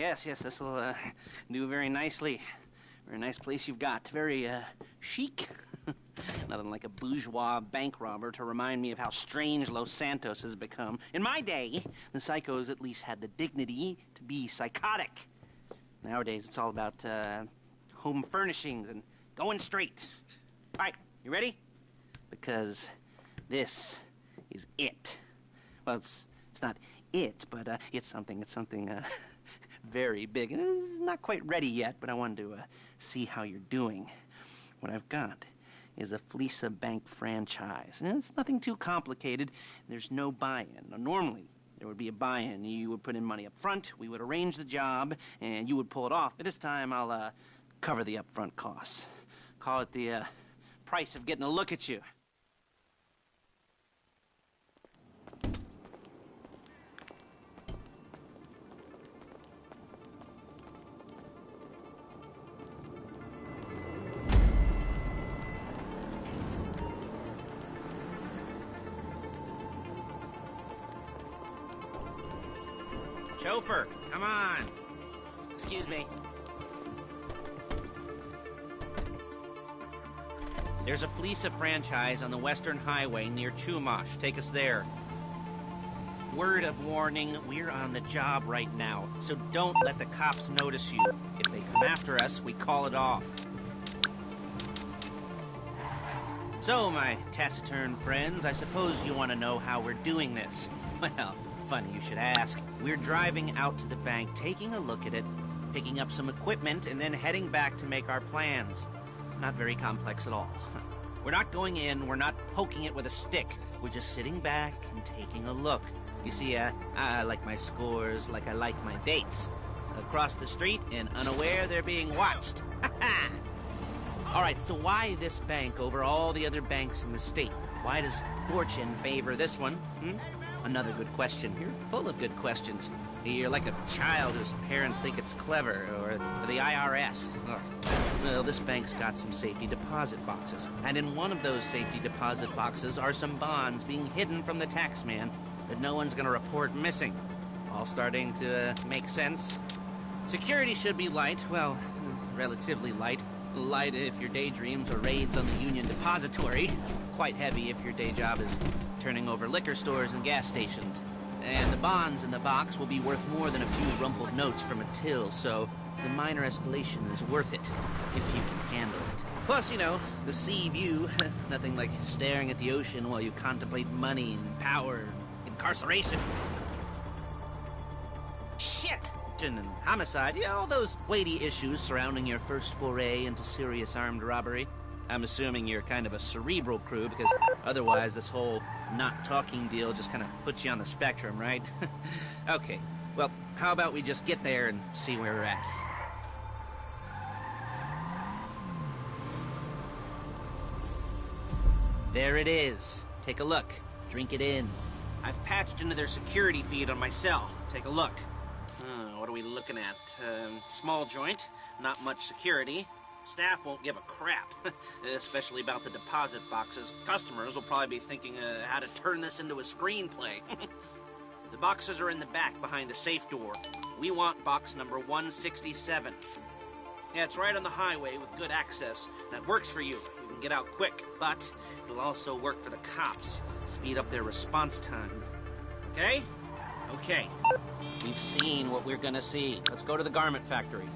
yes, this will do very nicely. Very nice place you've got. Very chic. Nothing like a bourgeois bank robber to remind me of how strange Los Santos has become. In my day, the psychos at least had the dignity to be psychotic. Nowadays, it's all about home furnishings and going straight. All right, you ready? Because this is it. Well, it's not it, but it's something very big. It's not quite ready yet, but I wanted to see how you're doing. What I've got is a Fleesa Bank franchise. And it's nothing too complicated. There's no buy-in. Now, normally, there would be a buy-in. You would put in money up front, we would arrange the job, and you would pull it off. But this time, I'll cover the upfront costs. Call it the price of getting a look at you. Chauffeur, come on. Excuse me. There's a Fleesa franchise on the Western Highway near Chumash. Take us there. Word of warning, we're on the job right now, so don't let the cops notice you. If they come after us, we call it off. So, my taciturn friends, I suppose you want to know how we're doing this. Well, funny you should ask. We're driving out to the bank, taking a look at it, picking up some equipment, and then heading back to make our plans. Not very complex at all. We're not going in, we're not poking it with a stick. We're just sitting back and taking a look. You see, I like my scores like I like my dates. Across the street and unaware they're being watched. All right, so why this bank over all the other banks in the state? Why does fortune favor this one? Another good question. You're full of good questions. You're like a child whose parents think it's clever, or the IRS. Ugh. Well, this bank's got some safety deposit boxes, and in one of those safety deposit boxes are some bonds being hidden from the tax man that no one's gonna report missing. All starting to make sense. Security should be light, well, relatively light. Light if your daydreams are raids on the Union Depository. Quite heavy if your day job is turning over liquor stores and gas stations. And the bonds in the box will be worth more than a few rumpled notes from a till, so the minor escalation is worth it, if you can handle it. Plus, you know, the sea view, nothing like staring at the ocean while you contemplate money and power and incarceration. Shit! And homicide, yeah, all those weighty issues surrounding your first foray into serious armed robbery. I'm assuming you're kind of a cerebral crew, because otherwise this whole not talking deal just kind of puts you on the spectrum, right? Okay, well, how about we just get there and see where we're at? There it is. Take a look. Drink it in. I've patched into their security feed on my cell. Take a look. What are we looking at? Small joint, not much security. Staff won't give a crap, especially about the deposit boxes. Customers will probably be thinking how to turn this into a screenplay. The boxes are in the back behind a safe door. We want box number 167. Yeah, it's right on the highway with good access. That works for you. You can get out quick, but it'll also work for the cops. Speed up their response time. Okay? Okay. We've seen what we're gonna see. Let's go to the garment factory.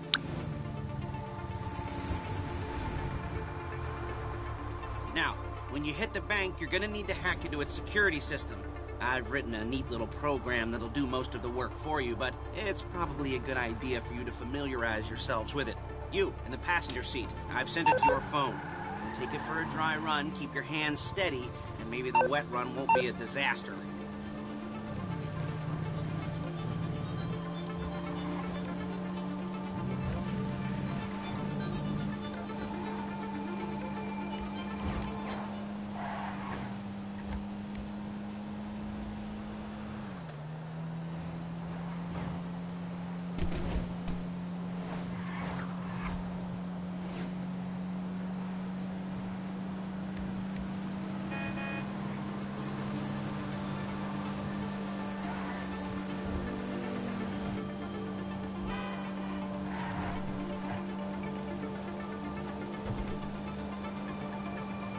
Now, when you hit the bank, you're gonna need to hack into its security system. I've written a neat little program that'll do most of the work for you, but it's probably a good idea for you to familiarize yourselves with it. You, in the passenger seat, I've sent it to your phone. Take it for a dry run, keep your hands steady, and maybe the wet run won't be a disaster.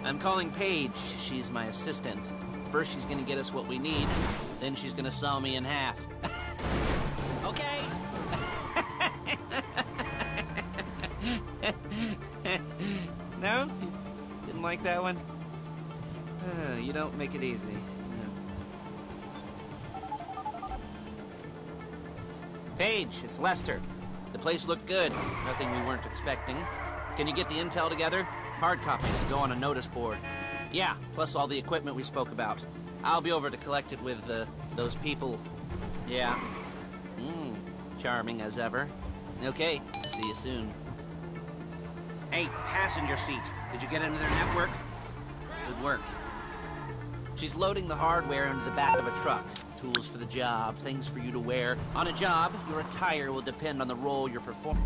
I'm calling Paige. She's my assistant. First she's gonna get us what we need, then she's gonna saw me in half. Okay. No? Didn't like that one? You don't make it easy. Paige, it's Lester. The place looked good. Nothing we weren't expecting. Can you get the intel together? Hard copies to go on a notice board. Yeah, plus all the equipment we spoke about. I'll be over to collect it with, those people. Yeah. Charming as ever. Okay, see you soon. Hey, passenger seat. Did you get into their network? Good work. She's loading the hardware into the back of a truck. Tools for the job, things for you to wear. On a job, your attire will depend on the role you're performing.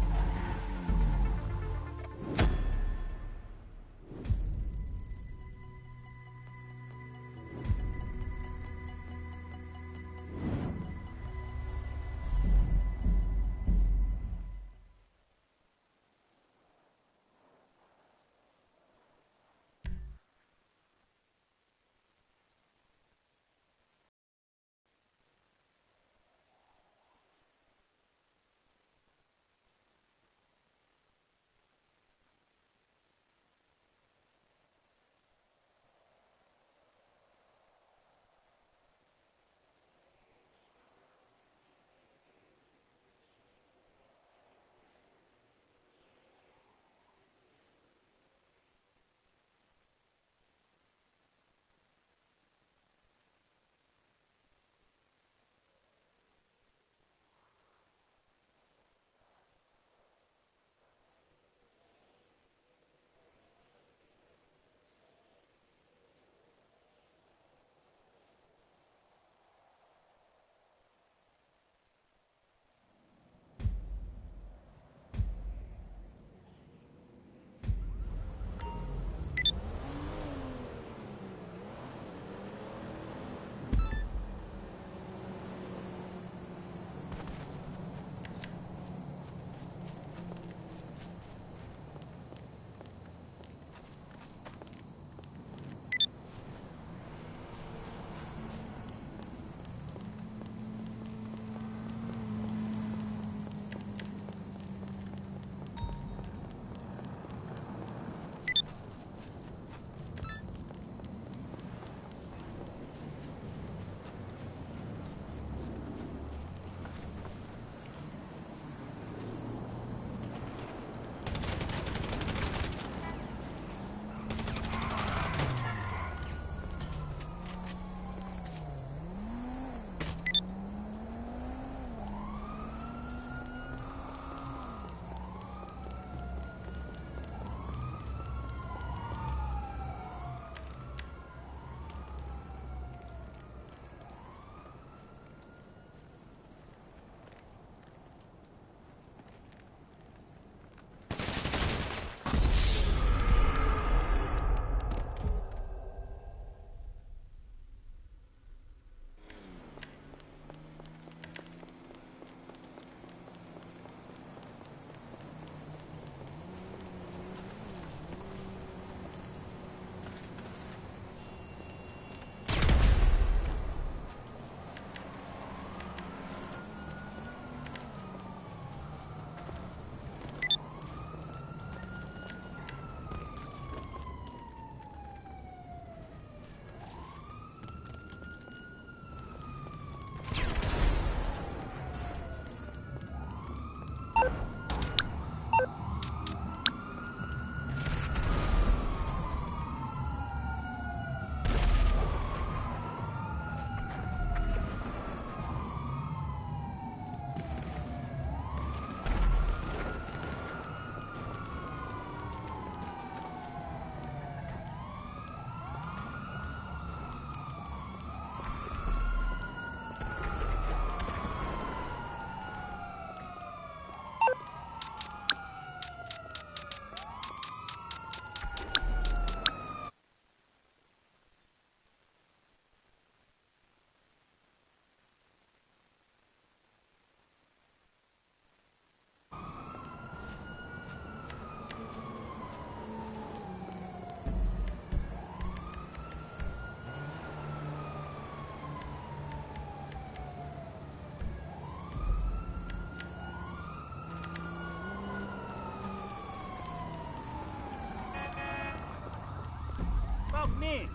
of me!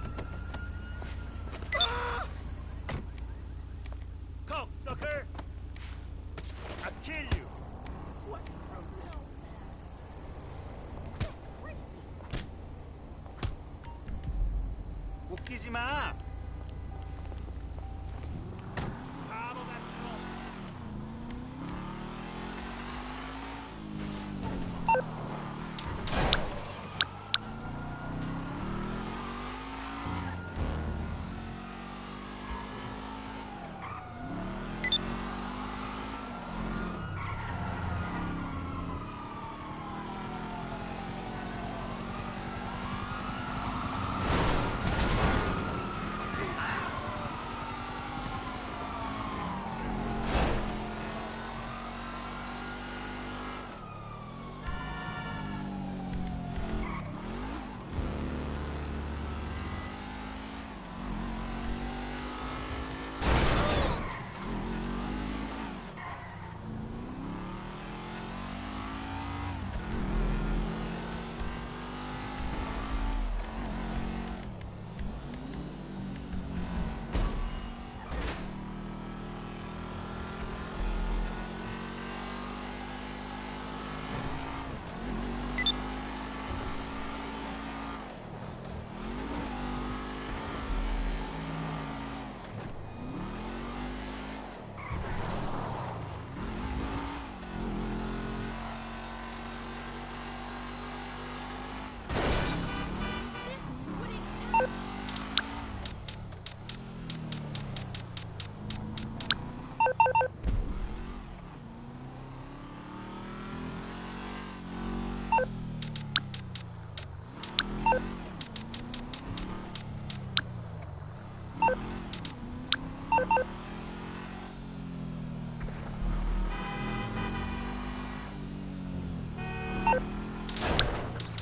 Come, sucker! I'll kill you! What the hell? 웃기지 마! 바보 같은 놈!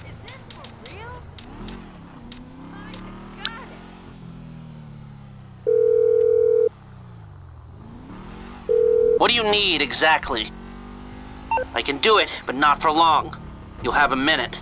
Is this for real? My goddess! What do you need exactly? I can do it, but not for long. You'll have a minute.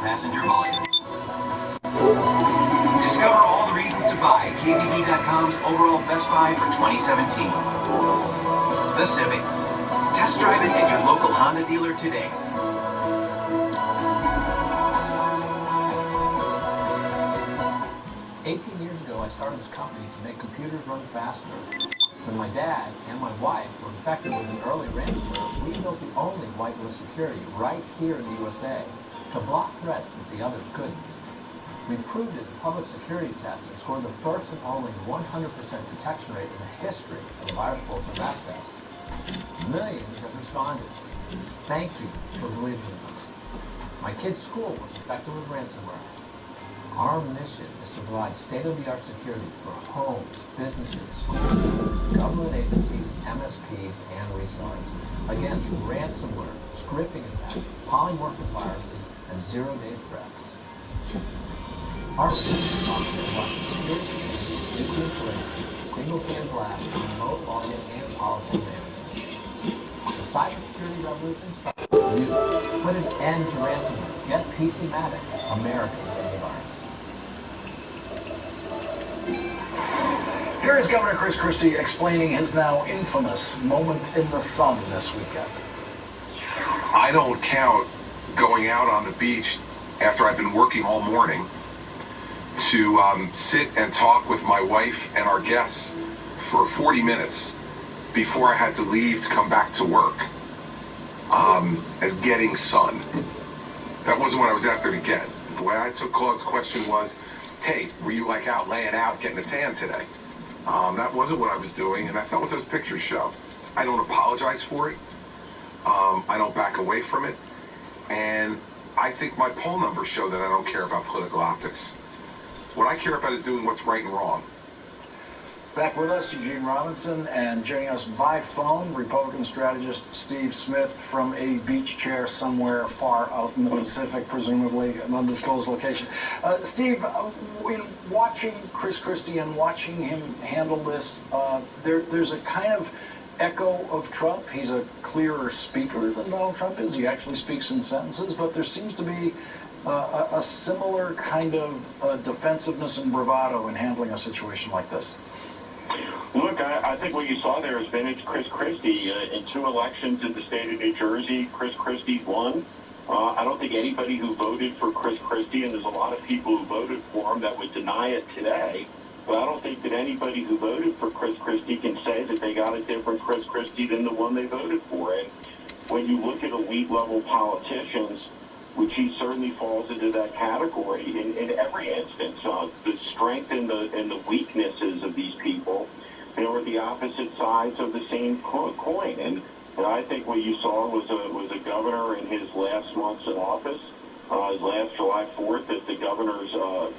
passenger volume. Discover all the reasons to buy KBB.com's overall Best Buy for 2017. The Civic. Test drive it at your local Honda dealer today. 18 years ago, I started this company to make computers run faster. When my dad and my wife were infected with an early ransomware, we built the only whitelist security right here in the USA to block threats that the others couldn't. We proved it in public security tests and scored the first and only 100% detection rate in the history of a virus bulletin rat test. Millions have responded. Thank you for believing in us. My kid's school was infected with ransomware. Our mission is to provide state-of-the-art security for homes, businesses, schools, government agencies, MSPs, and resellers against ransomware, scripting attacks, polymorphic viruses, and zero-day threats. Our mission is to provide security, nuclear single-pane glass, remote login, and policy management. The cybersecurity revolution starts with you. Put an end to ransomware. Get PCmatic, America's antivirus. Here is Governor Chris Christie explaining his now infamous moment in the sun this weekend. I don't count going out on the beach after I've been working all morning to sit and talk with my wife and our guests for 40 minutes before I had to leave to come back to work as getting sun. That wasn't what I was out there to get. The way I took Claude's question was, hey, were you like out laying out getting a tan today? That wasn't what I was doing, and that's not what those pictures show. I don't apologize for it. I don't back away from it. And I think my poll numbers show that I don't care about political optics. What I care about is doing what's right and wrong. Back with us, Eugene Robinson, and joining us by phone, Republican strategist Steve Smith from a beach chair somewhere far out in the Pacific, presumably an undisclosed location. Steve, in watching Chris Christie and watching him handle this, there's a kind of echo of Trump. He's a clearer speaker than Donald Trump is. He actually speaks in sentences, but there seems to be a similar kind of defensiveness and bravado in handling a situation like this. Look, I think what you saw there is vintage Chris Christie. In 2 elections in the state of New Jersey, Chris Christie won. I don't think anybody who voted for Chris Christie, and there's a lot of people who voted for him that would deny it today, but I don't think that anybody who voted for Chris Christie can say that they got a different Chris Christie than the one they voted for. And when you look at elite-level politicians, which he certainly falls into that category in every instance. The strength and the weaknesses of these people, are the opposite sides of the same coin. And I think what you saw was a governor in his last months in office, his last July 4th, at the governor's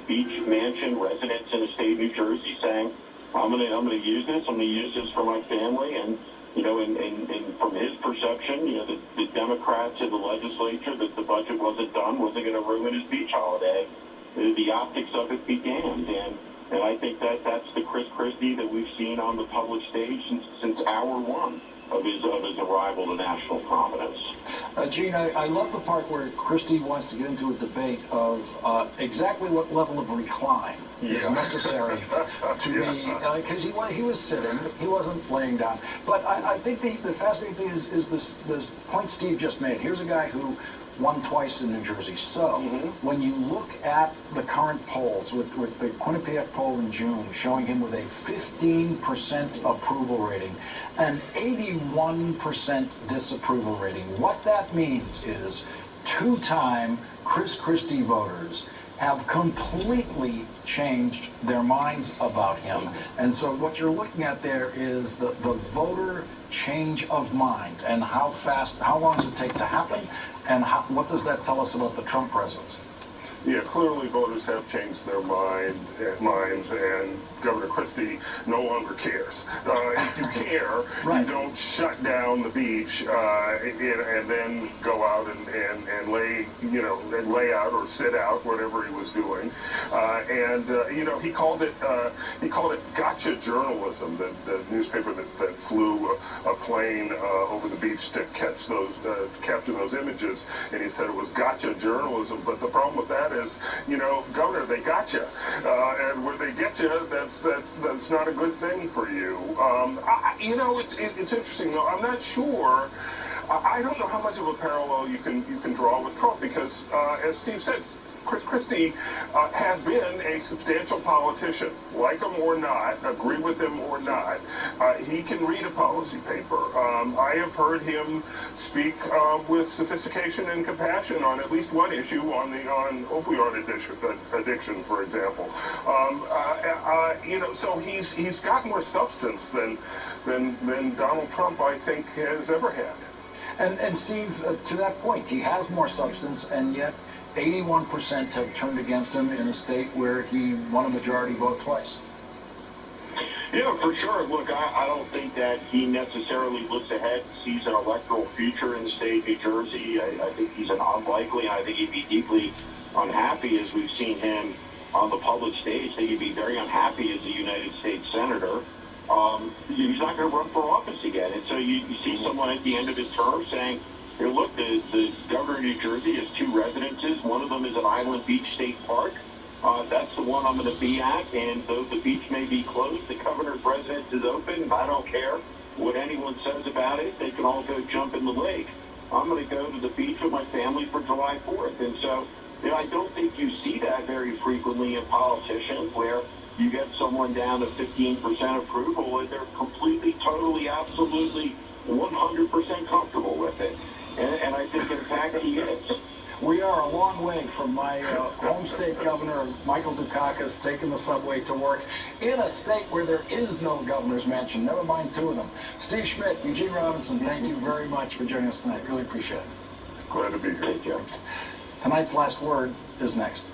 beach mansion residence in the state of New Jersey, saying, I'm gonna use this. I'm gonna use this for my family. And and from his perception, the Democrats in the legislature, that the budget wasn't done, wasn't going to ruin his beach holiday. The optics of it be damned. And I think that's the Chris Christie that we've seen on the public stage since hour one of his arrival to national prominence. Gene, I love the part where Christie wants to get into a debate of exactly what level of recline is necessary to be, because he was sitting, he wasn't laying down. But I think the fascinating thing is this point Steve just made. Here's a guy who won twice in New Jersey. So when you look at the current polls, with the Quinnipiac poll in June showing him with a 15% approval rating, an 81% disapproval rating, what that means is 2-time Chris Christie voters have completely changed their minds about him. And so what you're looking at there is the voter change of mind, and how long does it take to happen, and what does that tell us about the Trump presence? Yeah, clearly voters have changed their minds, and Governor Christie no longer cares. If you care, you don't shut down the beach and then go out and lay out or sit out, whatever he was doing. You know, he called it gotcha journalism. The newspaper that flew a plane over the beach to capture those images, and he said it was gotcha journalism. But the problem with that is, you know, Governor, they got you, and where they get you, that's not a good thing for you. You know, it's interesting though. I'm not sure. I don't know how much of a parallel you can draw with Trump because, as Steve said, Chris Christie has been a substantial politician. Like him or not, agree with him or not, he can read a policy paper. I have heard him speak with sophistication and compassion on at least one issue on opioid addiction, for example. You know, so he's got more substance than Donald Trump, I think, has ever had. And Steve, to that point, he has more substance, and yet 81% have turned against him in a state where he won a majority vote twice. Yeah, for sure. Look, I don't think that he necessarily looks ahead and sees an electoral future in the state of New Jersey. I think he's an unlikely, and I think he'd be deeply unhappy, as we've seen him on the public stage. I think he'd be very unhappy as a United States Senator. He's not going to run for office again. And so you see someone at the end of his term saying, here, look, the governor of New Jersey has two residences. One of them is at Island Beach State Park. That's the one I'm going to be at. And though the beach may be closed, the governor's residence is open. I don't care what anyone says about it. They can all go jump in the lake. I'm going to go to the beach with my family for July 4th. And so, you know, I don't think you see that very frequently in politicians where you get someone down to 15% approval and they're completely, totally, absolutely 100% comfortable with it. And I think, in fact, he is. We are a long way from my home state governor, Michael Dukakis, taking the subway to work in a state where there is no governor's mansion, never mind two of them. Steve Schmidt, Eugene Robinson, thank you very much for joining us tonight. Really appreciate it. Glad to be here. Thank you. Tonight's last word is next.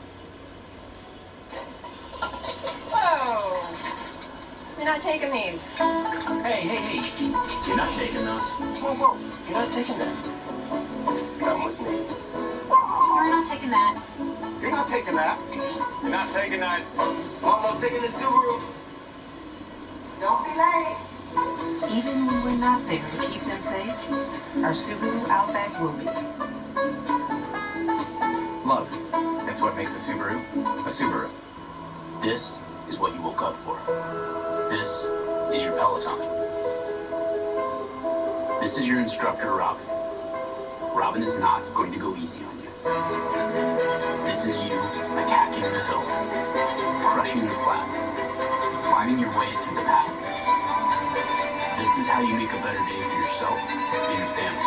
Oh, you're not taking these. Hey. You're not taking those. Whoa. You're not taking that. Come with me. You're not taking that. You're not taking that. You're not taking that. Almost taking the Subaru. Don't be late. Even when we're not there to keep them safe, our Subaru Outback will be. Love. That's what makes a Subaru a Subaru. This is what you woke up for. This is your Peloton. This is your instructor, Robin. Robin is not going to go easy on you. This is you attacking the hill, crushing the flats, climbing your way through the path. This is how you make a better day for yourself and your family.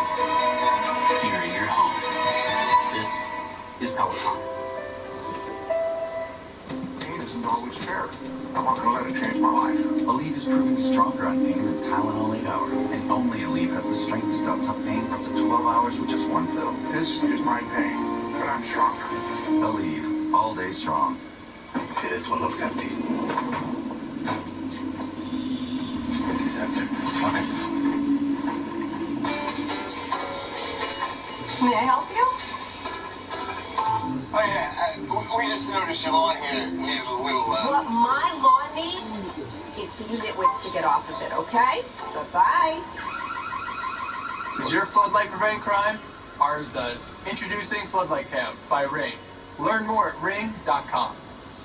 Here in your home. This is Peloton. Pain isn't always fair. I'm not going to let it change my life. Aleve is proving stronger on pain than Tylenol 8 hours. And only Aleve has the strength to stop tough pain for up to 12 hours with just one pill. This is my pain, but I'm stronger. Aleve, all day strong. Okay, this one looks empty. It's a sensor. It's fine. May I help you? Oh yeah, we just noticed your lawn here needs a little, What my lawn needs is for you nitwits to get off of it, okay? Bye-bye. Does your floodlight prevent crime? Ours does. Introducing Floodlight Cam by Ring. Learn more at ring.com.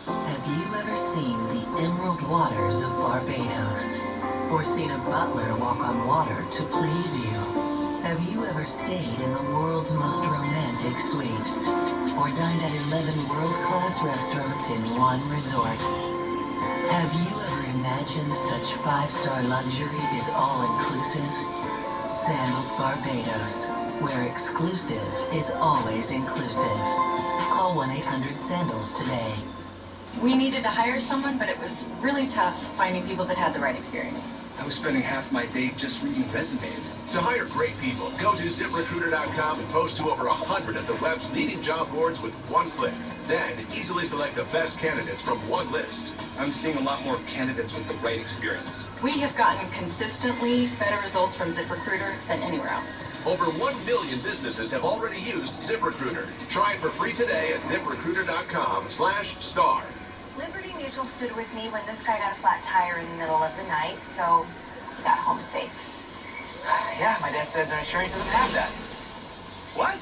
Have you ever seen the emerald waters of Barbados? Or seen a butler walk on water to please you? Have you ever stayed in the world's most romantic suites? Or dined at 11 world-class restaurants in one resort? Have you ever imagined such 5-star luxury is all-inclusive? Sandals Barbados, where exclusive is always inclusive. Call 1-800-SANDALS today. We needed to hire someone, but it was really tough finding people that had the right experience. I was spending half my day just reading resumes. To hire great people, go to ZipRecruiter.com and post to over 100 of the web's leading job boards with one click. Then, easily select the best candidates from one list. I'm seeing a lot more candidates with the right experience. We have gotten consistently better results from ZipRecruiter than anywhere else. Over 1 million businesses have already used ZipRecruiter. Try it for free today at ZipRecruiter.com/star. Liberty Mutual stood with me when this guy got a flat tire in the middle of the night, so he got home safe. Yeah, my dad says their insurance doesn't have that. What?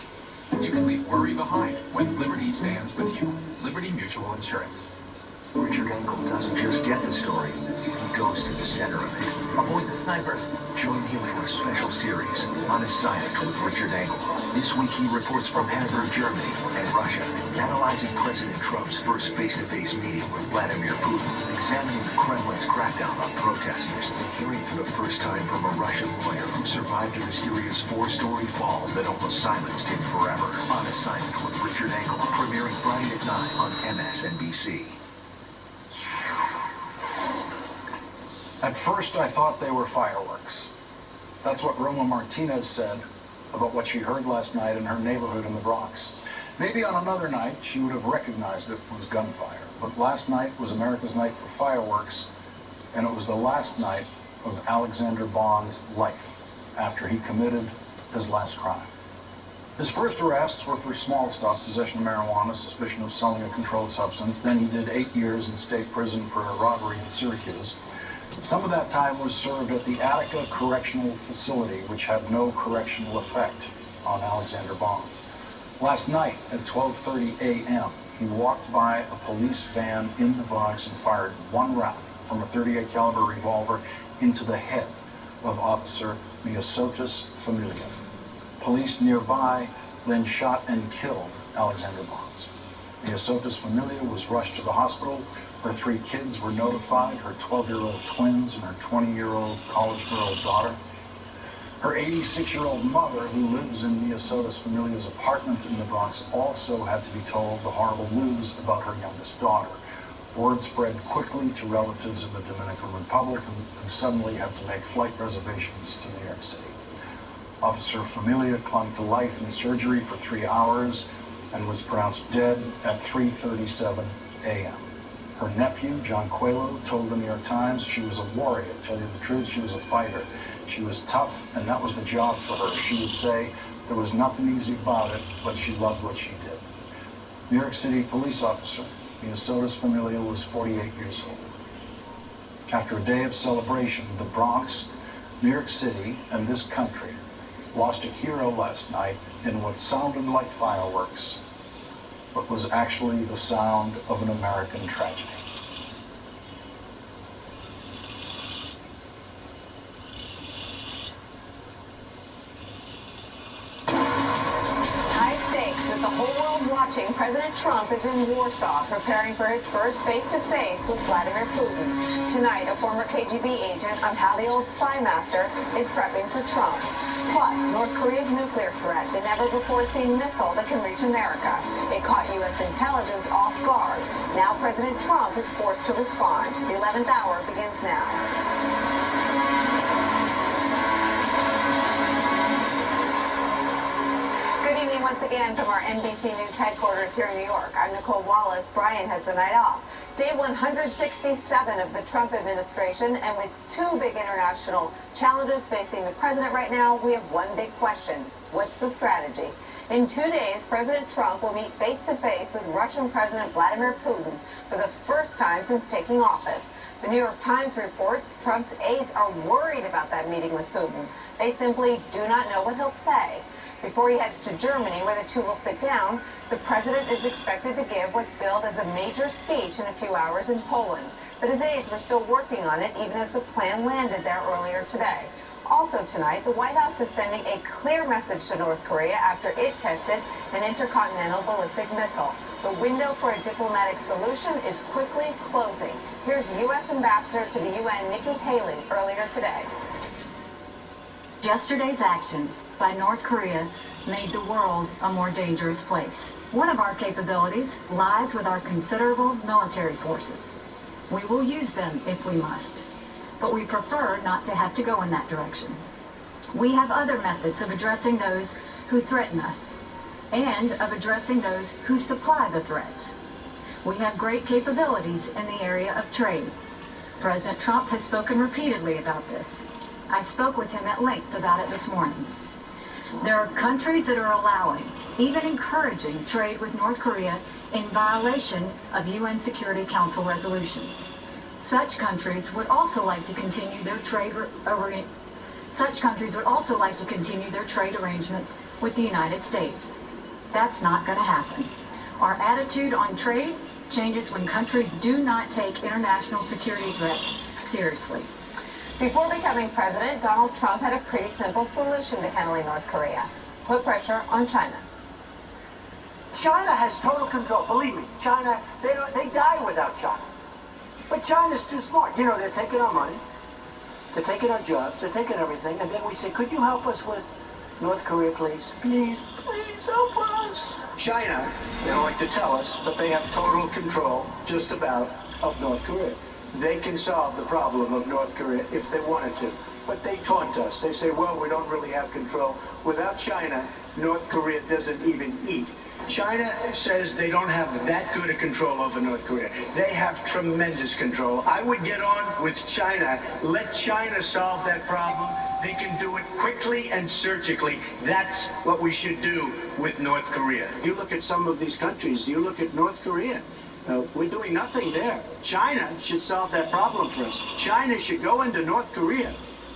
You can leave worry behind when Liberty stands with you. Liberty Mutual Insurance. Richard Engel doesn't just get the story, he goes to the center of it. Avoid the snipers. Join him for a special series, On Assignment with Richard Engel. This week he reports from Hamburg, Germany and Russia, analyzing President Trump's first face-to-face meeting with Vladimir Putin, examining the Kremlin's crackdown on protesters, and hearing for the first time from a Russian lawyer who survived a mysterious four-story fall that almost silenced him forever. On Assignment with Richard Engel, premiering Friday at 9 on MSNBC. At first, I thought they were fireworks. That's what Roma Martinez said about what she heard last night in her neighborhood in the Bronx. Maybe on another night, she would have recognized it was gunfire. But last night was America's night for fireworks, and it was the last night of Alexander Bond's life after he committed his last crime. His first arrests were for small stuff, possession of marijuana, suspicion of selling a controlled substance. Then he did 8 years in state prison for a robbery in Syracuse. Some of that time was served at the Attica Correctional Facility, which had no correctional effect on Alexander Bonds. Last night at 12:30 a.m., he walked by a police van in the Bronx and fired one round from a .38 caliber revolver into the head of Officer Miosotis Familia. Police nearby then shot and killed Alexander Bonds. Miosotis Familia was rushed to the hospital. Her 3 kids were notified, her 12-year-old twins and her 20-year-old college girl daughter. Her 86-year-old mother, who lives in Miosotis Familia's apartment in the Bronx, also had to be told the horrible news about her youngest daughter. Word spread quickly to relatives in the Dominican Republic who suddenly had to make flight reservations to New York City. Officer Familia clung to life in surgery for 3 hours and was pronounced dead at 3:37 a.m. Her nephew, John Coelho, told the New York Times she was a warrior. To tell you the truth, she was a fighter. She was tough, and that was the job for her. She would say there was nothing easy about it, but she loved what she did. New York City police officer, Miosotis Familia, was 48 years old. After a day of celebration, the Bronx, New York City, and this country lost a hero last night in what sounded like fireworks, but was actually the sound of an American tragedy. High stakes with the whole world watching. President Trump is in Warsaw preparing for his first face-to-face with Vladimir Putin. Tonight, a former KGB agent on how the old spy master is prepping for Trump. Plus, North Korea's nuclear threat, the never-before-seen missile that can reach America. It caught U.S. intelligence off guard. Now President Trump is forced to respond. The 11th hour begins now. Good evening once again from our NBC News headquarters here in New York. I'm Nicole Wallace. Brian has the night off. Day 167 of the Trump administration, and with 2 big international challenges facing the president right now, we have one big question. What's the strategy? In 2 days, President Trump will meet face-to-face with Russian President Vladimir Putin for the first time since taking office. The New York Times reports Trump's aides are worried about that meeting with Putin. They simply do not know what he'll say. Before he heads to Germany, where the two will sit down, the president is expected to give what's billed as a major speech in a few hours in Poland. But his aides were still working on it, even as the plan landed there earlier today. Also tonight, the White House is sending a clear message to North Korea after it tested an intercontinental ballistic missile. The window for a diplomatic solution is quickly closing. Here's U.S. Ambassador to the UN, Nikki Haley, earlier today. Yesterday's actions by North Korea made the world a more dangerous place. One of our capabilities lies with our considerable military forces. We will use them if we must, but we prefer not to have to go in that direction. We have other methods of addressing those who threaten us and of addressing those who supply the threats. We have great capabilities in the area of trade. President Trump has spoken repeatedly about this. I spoke with him at length about it this morning. There are countries that are allowing, even encouraging, trade with North Korea in violation of UN Security Council resolutions. Such countries would also like to continue their trade arrangements with the United States. That's not going to happen. Our attitude on trade changes when countries do not take international security threats seriously. Before becoming president, Donald Trump had a pretty simple solution to handling North Korea. Put pressure on China. China has total control. Believe me, China, they die without China. But China's too smart. You know, they're taking our money, they're taking our jobs, they're taking everything, and then we say, could you help us with North Korea, please? Please, please help us. China, they don't like to tell us, but they have total control, just about, of North Korea. They can solve the problem of North Korea if they wanted to. But they taunt us. They say, well, we don't really have control. Without China, North Korea doesn't even eat. China says they don't have that good a control over North Korea. They have tremendous control. I would get on with China. Let China solve that problem. They can do it quickly and surgically. That's what we should do with North Korea. You look at some of these countries, you look at North Korea. We're doing nothing there. China should solve that problem for us. China should go into North Korea.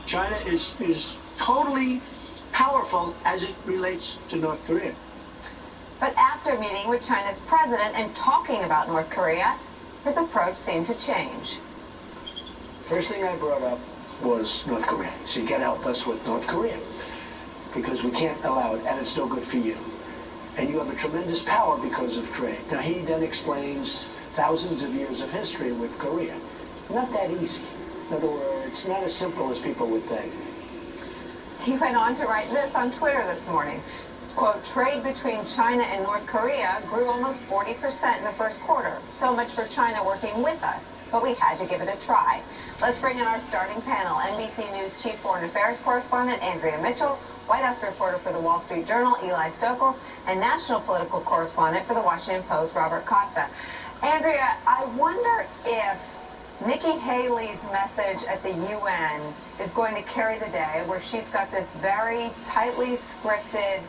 China is totally powerful as it relates to North Korea. But after meeting with China's president and talking about North Korea, his approach seemed to change. First thing I brought up was North Korea. So you got to help us with North Korea, because we can't allow it, and it's no good for you. And you have a tremendous power because of trade. Now, he then explains thousands of years of history with Korea. Not that easy. In other words, it's not as simple as people would think. He went on to write this on Twitter this morning. Quote, trade between China and North Korea grew almost 40% in the first quarter. So much for China working with us. But we had to give it a try. Let's bring in our starting panel. NBC News Chief Foreign Affairs Correspondent Andrea Mitchell, White House reporter for the Wall Street Journal Eli Stokel, and national political correspondent for the Washington Post Robert Costa. Andrea, I wonder if Nikki Haley's message at the UN is going to carry the day, where she's got this very tightly scripted,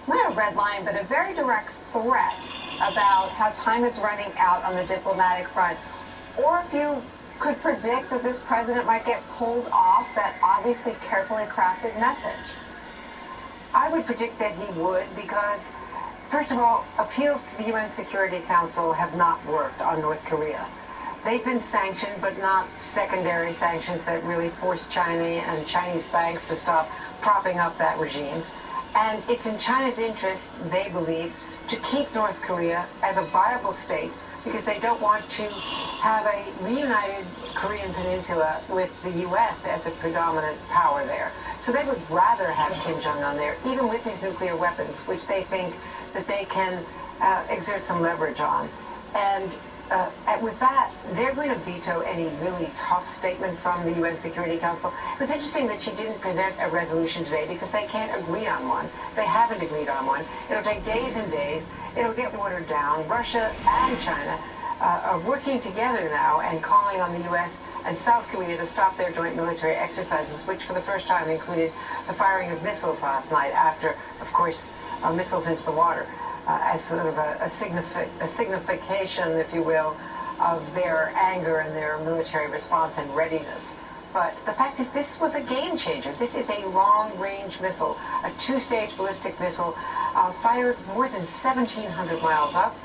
not a red line, but a very direct threat about how time is running out on the diplomatic front. Or if you could predict that this president might get pulled off that obviously carefully crafted message. I would predict that he would, because, first of all, appeals to the UN Security Council have not worked on North Korea. They've been sanctioned, but not secondary sanctions that really force China and Chinese banks to stop propping up that regime. And it's in China's interest, they believe, to keep North Korea as a viable state, because they don't want to have a reunited Korean peninsula with the U.S. as a predominant power there. So they would rather have Kim Jong-un there, even with his nuclear weapons, which they think that they can exert some leverage on. And with that, they're going to veto any really tough statement from the UN Security Council. It was interesting that she didn't present a resolution today, because they can't agree on one. They haven't agreed on one. It'll take days and days. It'll get watered down. Russia and China are working together now and calling on the U.S. and South Korea to stop their joint military exercises, which for the first time included the firing of missiles last night after, of course, missiles into the water. As sort of a signification, if you will, of their anger and their military response and readiness. But the fact is, this was a game changer. This is a long-range missile, a two-stage ballistic missile fired more than 1,700 miles up,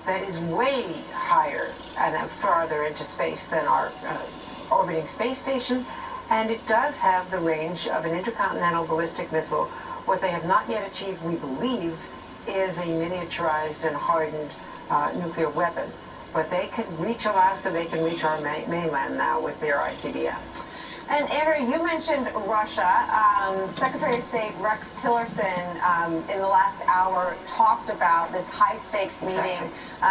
that is way higher and farther into space than our orbiting space station. And it does have the range of an intercontinental ballistic missile. What they have not yet achieved, we believe, is a miniaturized and hardened nuclear weapon. But they can reach Alaska, they can reach our mainland now with their ICBM. And Andrea, you mentioned Russia. Secretary of State Rex Tillerson in the last hour talked about this high-stakes meeting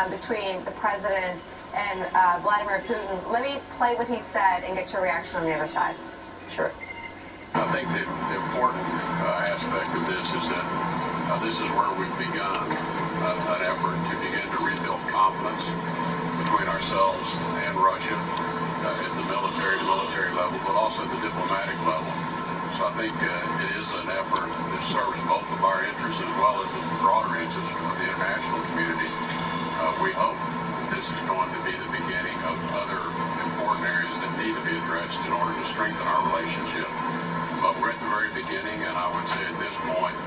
between the president and Vladimir Putin. Let me play what he said and get your reaction on the other side. Sure. I think the important aspect of this is that this is where we've begun an effort to begin to rebuild confidence between ourselves and Russia at the military level, but also at the diplomatic level. So I think it is an effort that serves both of our interests as well as the broader interests of the international community we hope this is going to be the beginning of other important areas that need to be addressed in order to strengthen our relationship. But we're at the very beginning, and I would say at this point,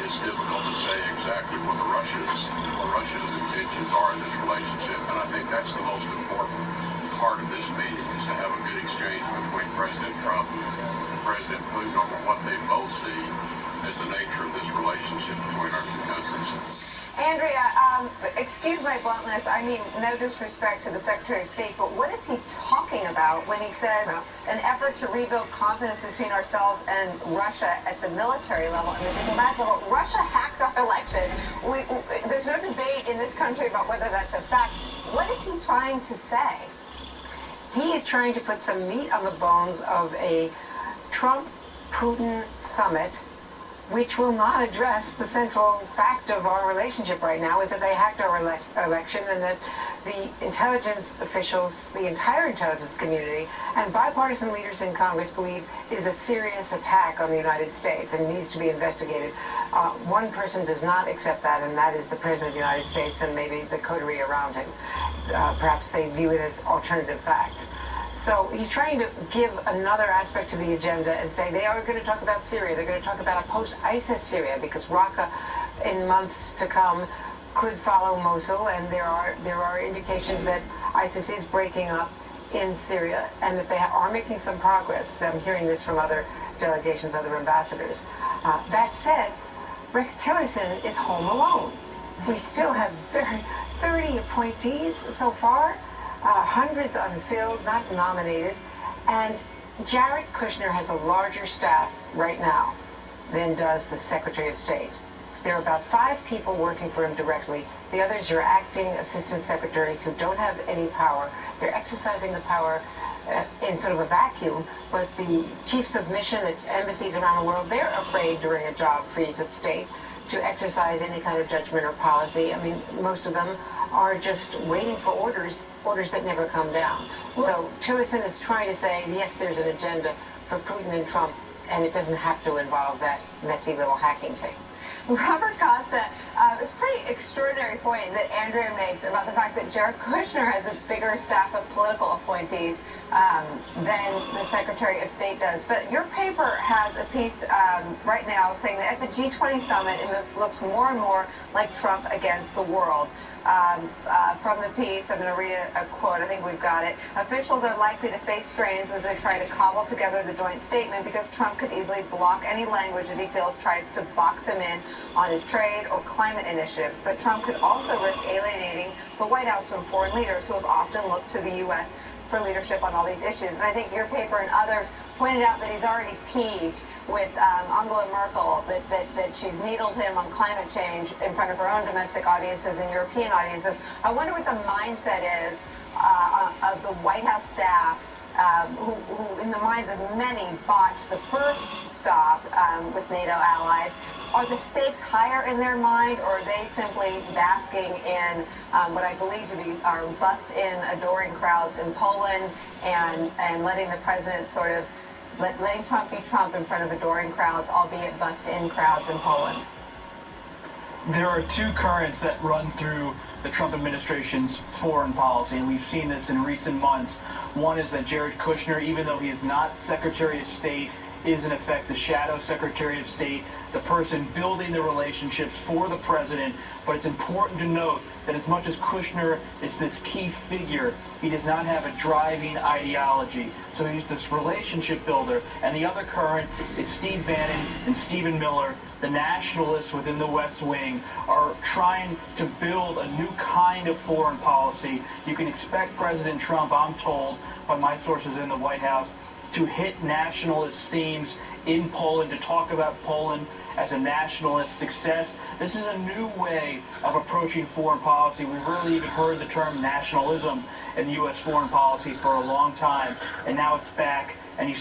it's difficult to say exactly what Russia's intentions are in this relationship. And I think that's the most important part of this meeting, is to have a good exchange between President Trump and President Putin over what they both see as the nature of this relationship between our two countries. Andrea, excuse my bluntness. I mean, no disrespect to the Secretary of State, but what is he talking about when he says an effort to rebuild confidence between ourselves and Russia at the military level and the diplomatic level? Russia hacked our election. There's no debate in this country about whether that's a fact. What is he trying to say? He is trying to put some meat on the bones of a Trump-Putin summit, which will not address the central fact of our relationship right now, is that they hacked our election, and that the intelligence officials, the entire intelligence community, and bipartisan leaders in Congress believe it is a serious attack on the United States and needs to be investigated. One person does not accept that, and that is the President of the United States and maybe the coterie around him. Perhaps they view it as alternative facts. So he's trying to give another aspect to the agenda and say they are going to talk about Syria. They're going to talk about a post-ISIS Syria, because Raqqa, in months to come, could follow Mosul, and there are indications that ISIS is breaking up in Syria, and that they are making some progress. I'm hearing this from other delegations, other ambassadors. That said, Rex Tillerson is home alone. We still have 30 appointees so far. Hundreds unfilled, not nominated, and Jared Kushner has a larger staff right now than does the Secretary of State. There are about 5 people working for him directly. The others are acting assistant secretaries who don't have any power. They're exercising the power in sort of a vacuum, but the chiefs of mission at embassies around the world, they're afraid during a job freeze at state to exercise any kind of judgment or policy. I mean, most of them are just waiting for orders that never come down. So Tillerson is trying to say, yes, there's an agenda for Putin and Trump, and it doesn't have to involve that messy little hacking thing. Robert Costa, it's a pretty extraordinary point that Andrea makes about the fact that Jared Kushner has a bigger staff of political appointees than the Secretary of State does. But your paper has a piece right now saying that at the G20 summit, it looks more and more like Trump against the world. From the piece, I'm going to read a quote. I think we've got it. Officials are likely to face strains as they try to cobble together the joint statement, because Trump could easily block any language that he feels tries to box him in on his trade or climate initiatives. But Trump could also risk alienating the White House from foreign leaders who have often looked to the U.S. for leadership on all these issues. And I think your paper and others pointed out that he's already peeved with Angela Merkel, that she's needled him on climate change in front of her own domestic audiences and European audiences. I wonder what the mindset is of the White House staff, who in the minds of many botched the first stop with NATO allies. Are the stakes higher in their mind, or are they simply basking in what I believe to be our bust-in adoring crowds in Poland and letting the president sort of letting Trump be Trump in front of adoring crowds, albeit bust-in crowds in Poland? There are 2 currents that run through the Trump administration's foreign policy, and we've seen this in recent months. One is that Jared Kushner, even though he is not Secretary of State, is in effect the shadow Secretary of State, the person building the relationships for the president. But it's important to note that as much as Kushner is this key figure, he does not have a driving ideology. So he's this relationship builder. And the other current is Steve Bannon and Stephen Miller, the nationalists within the West Wing, are trying to build a new kind of foreign policy. You can expect President Trump, I'm told by my sources in the White House, to hit nationalist themes in Poland, to talk about Poland as a nationalist success. This is a new way of approaching foreign policy. We've rarely even heard the term nationalism in U.S. foreign policy for a long time, and now it's back. And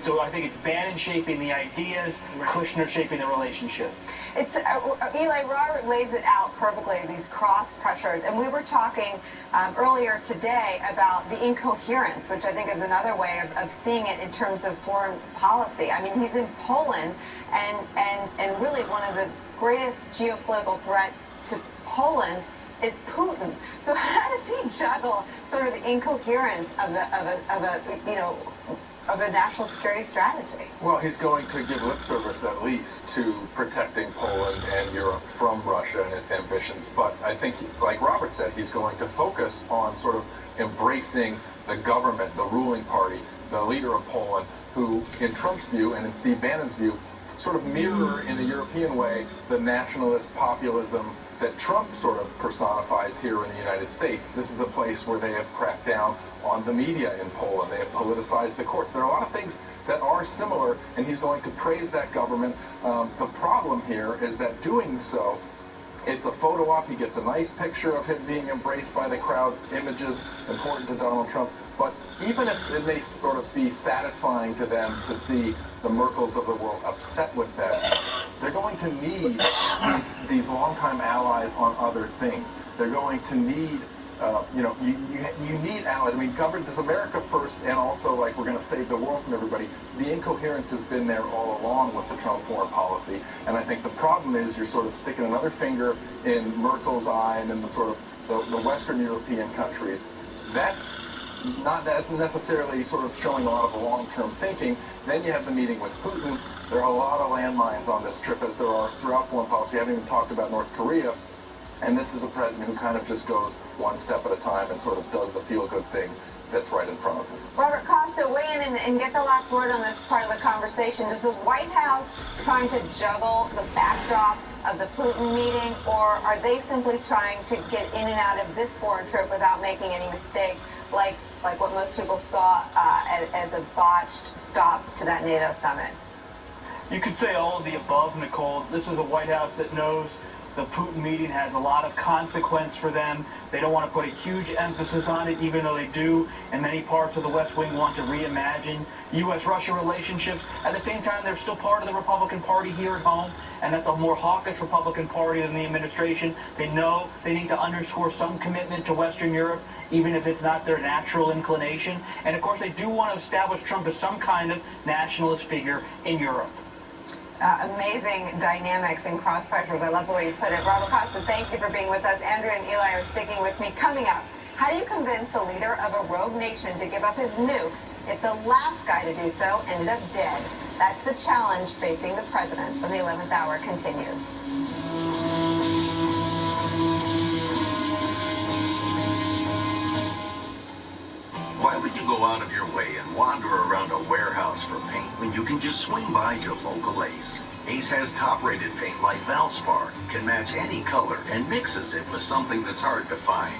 so I think it's Bannon shaping the ideas, Kushner shaping the relationship. It's Eli, Robert lays it out perfectly, these cross pressures. And we were talking earlier today about the incoherence, which I think is another way of seeing it in terms of foreign policy. I mean, he's in Poland, and really one of the greatest geopolitical threats to Poland is Putin. So how does he juggle sort of the incoherence of a national security strategy? Well, he's going to give lip service at least to protecting Poland and Europe from Russia and its ambitions. But I think, like Robert said, he's going to focus on sort of embracing the government, the ruling party, the leader of Poland, who, in Trump's view and in Steve Bannon's view, sort of mirror in a European way the nationalist populism that Trump sort of personifies here in the United States. This is a place where they have cracked down on the media in Poland. They have politicized the courts. There are a lot of things that are similar, and he's going to praise that government. The problem here is that doing so, it's a photo op. He gets a nice picture of him being embraced by the crowd, images important to Donald Trump. But even if it may sort of be satisfying to them to see the Merkels of the world upset with them, they're going to need these longtime allies on other things. They're going to need, you need allies. I mean, government is America first, and also, like, we're going to save the world from everybody. The incoherence has been there all along with the Trump foreign policy, and I think the problem is you're sort of sticking another finger in Merkel's eye and in the sort of the Western European countries. That's necessarily sort of showing a lot of long-term thinking. Then you have the meeting with Putin. There are a lot of landmines on this trip, as there are throughout foreign policy. I haven't even talked about North Korea. And this is a president who kind of just goes one step at a time and sort of does the feel-good thing that's right in front of him. Robert Costa, weigh in and get the last word on this part of the conversation. Does the White House trying to juggle the backdrop of the Putin meeting, or are they simply trying to get in and out of this foreign trip without making any mistakes, like what most people saw as a botched stop to that NATO summit? You could say all of the above, Nicole. This is a White House that knows the Putin meeting has a lot of consequence for them. They don't want to put a huge emphasis on it, even though they do, and many parts of the West Wing want to reimagine U.S.-Russia relationships. At the same time, they're still part of the Republican Party here at home, and that's a more hawkish Republican Party than the administration. They know they need to underscore some commitment to Western Europe, even if it's not their natural inclination. And, of course, they do want to establish Trump as some kind of nationalist figure in Europe. Amazing dynamics and cross pressures. I love the way you put it. Robert Costa, thank you for being with us. Andrew and Eli are sticking with me. Coming up, how do you convince the leader of a rogue nation to give up his nukes if the last guy to do so ended up dead? That's the challenge facing the president. When the 11th hour continues. Why would you go out of your way and wander around a warehouse for paint when you can just swing by your local Ace? Ace has top-rated paint like Valspar, can match any color, and mixes it with something that's hard to find.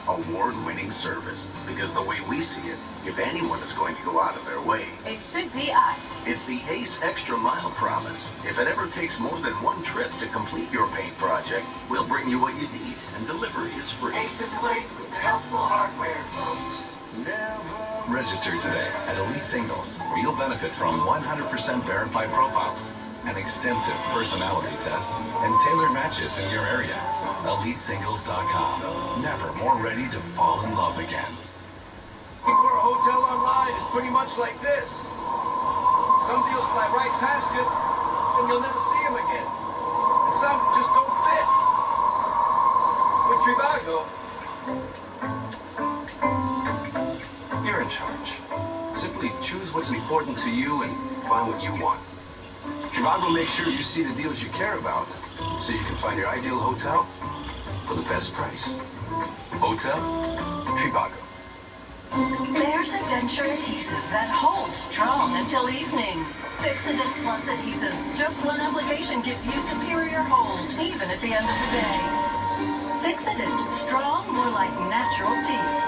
Award-winning service, because the way we see it, if anyone is going to go out of their way, It should be us. it's the Ace Extra Mile promise. If it ever takes more than one trip to complete your paint project, we'll bring you what you need, and delivery is free. Ace is the place with helpful hardware, folks. Register today at Elite Singles, where you'll benefit from 100% verified profiles, an extensive personality test, and tailored matches in your area. EliteSingles.com. Never more ready to fall in love again. For a hotel online is pretty much like this. Some deals fly right past you, and you'll never see them again. And some just don't fit. With Trivago, You're in charge. Simply choose what's important to you and find what you want. Trivago makes sure you see the deals you care about, so you can find your ideal hotel for the best price. Hotel Trivago. There's a denture adhesive that holds strong until evening. Fix-It Plus adhesive. Just one application gives you superior hold, even at the end of the day. Fix-It. Strong, more like natural teeth.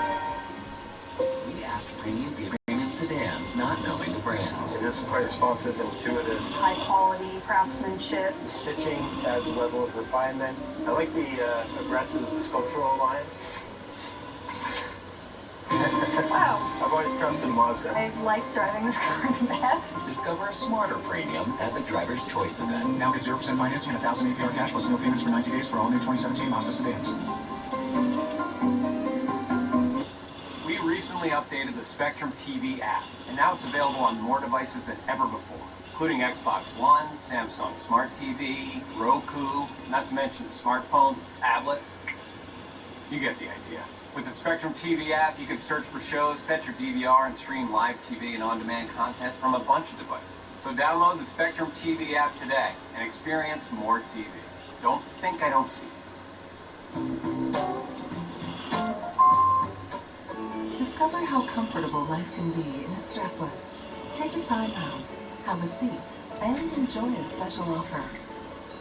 We asked premium sedans, not knowing the brands. It is quite responsive, intuitive. High quality craftsmanship. Stitching adds a level of refinement. I like the aggressive sculptural lines. Wow. I've always trusted Mazda. I like driving this car the best. Discover a smarter premium at the Driver's Choice event. Now get 0% financing and 1,000 APR cash plus no payments for 90 days for all new 2017 Mazda sedans. We recently updated the Spectrum TV app, and now it's available on more devices than ever before, including Xbox One, Samsung Smart TV, Roku, not to mention smartphones, tablets. You get the idea. With the Spectrum TV app, you can search for shows, set your DVR, and stream live TV and on-demand content from a bunch of devices. So download the Spectrum TV app today and experience more TV. Don't think I don't see you. Discover how comfortable life can be in a stressless. Take a time out, have a seat, and enjoy a special offer.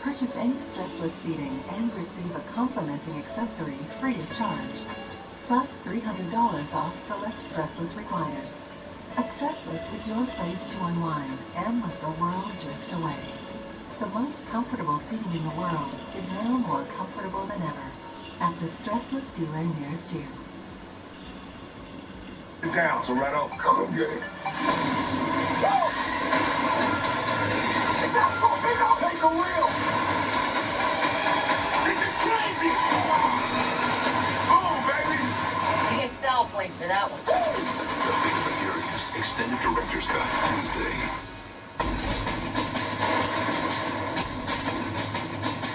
Purchase any stressless seating and receive a complimentary accessory free of charge. Plus $300 off select stressless recliners. A stressless is your place to unwind and let the world drift away. The most comfortable seating in the world is now more comfortable than ever at the stressless dealer nearest you. Down, so right off. Come and get it. Go! Take the wheel! This is crazy! Boom, baby! You get style points for that one. The Fing of the Furious Extended Director's Cut, Tuesday.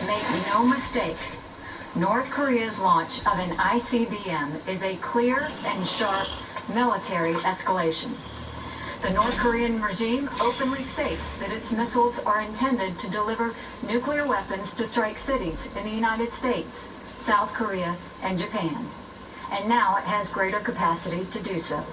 Make no mistake, North Korea's launch of an ICBM is a clear and sharp military escalation. The North Korean regime openly states that its missiles are intended to deliver nuclear weapons to strike cities in the United States, South Korea, and Japan. And now it has greater capacity to do so.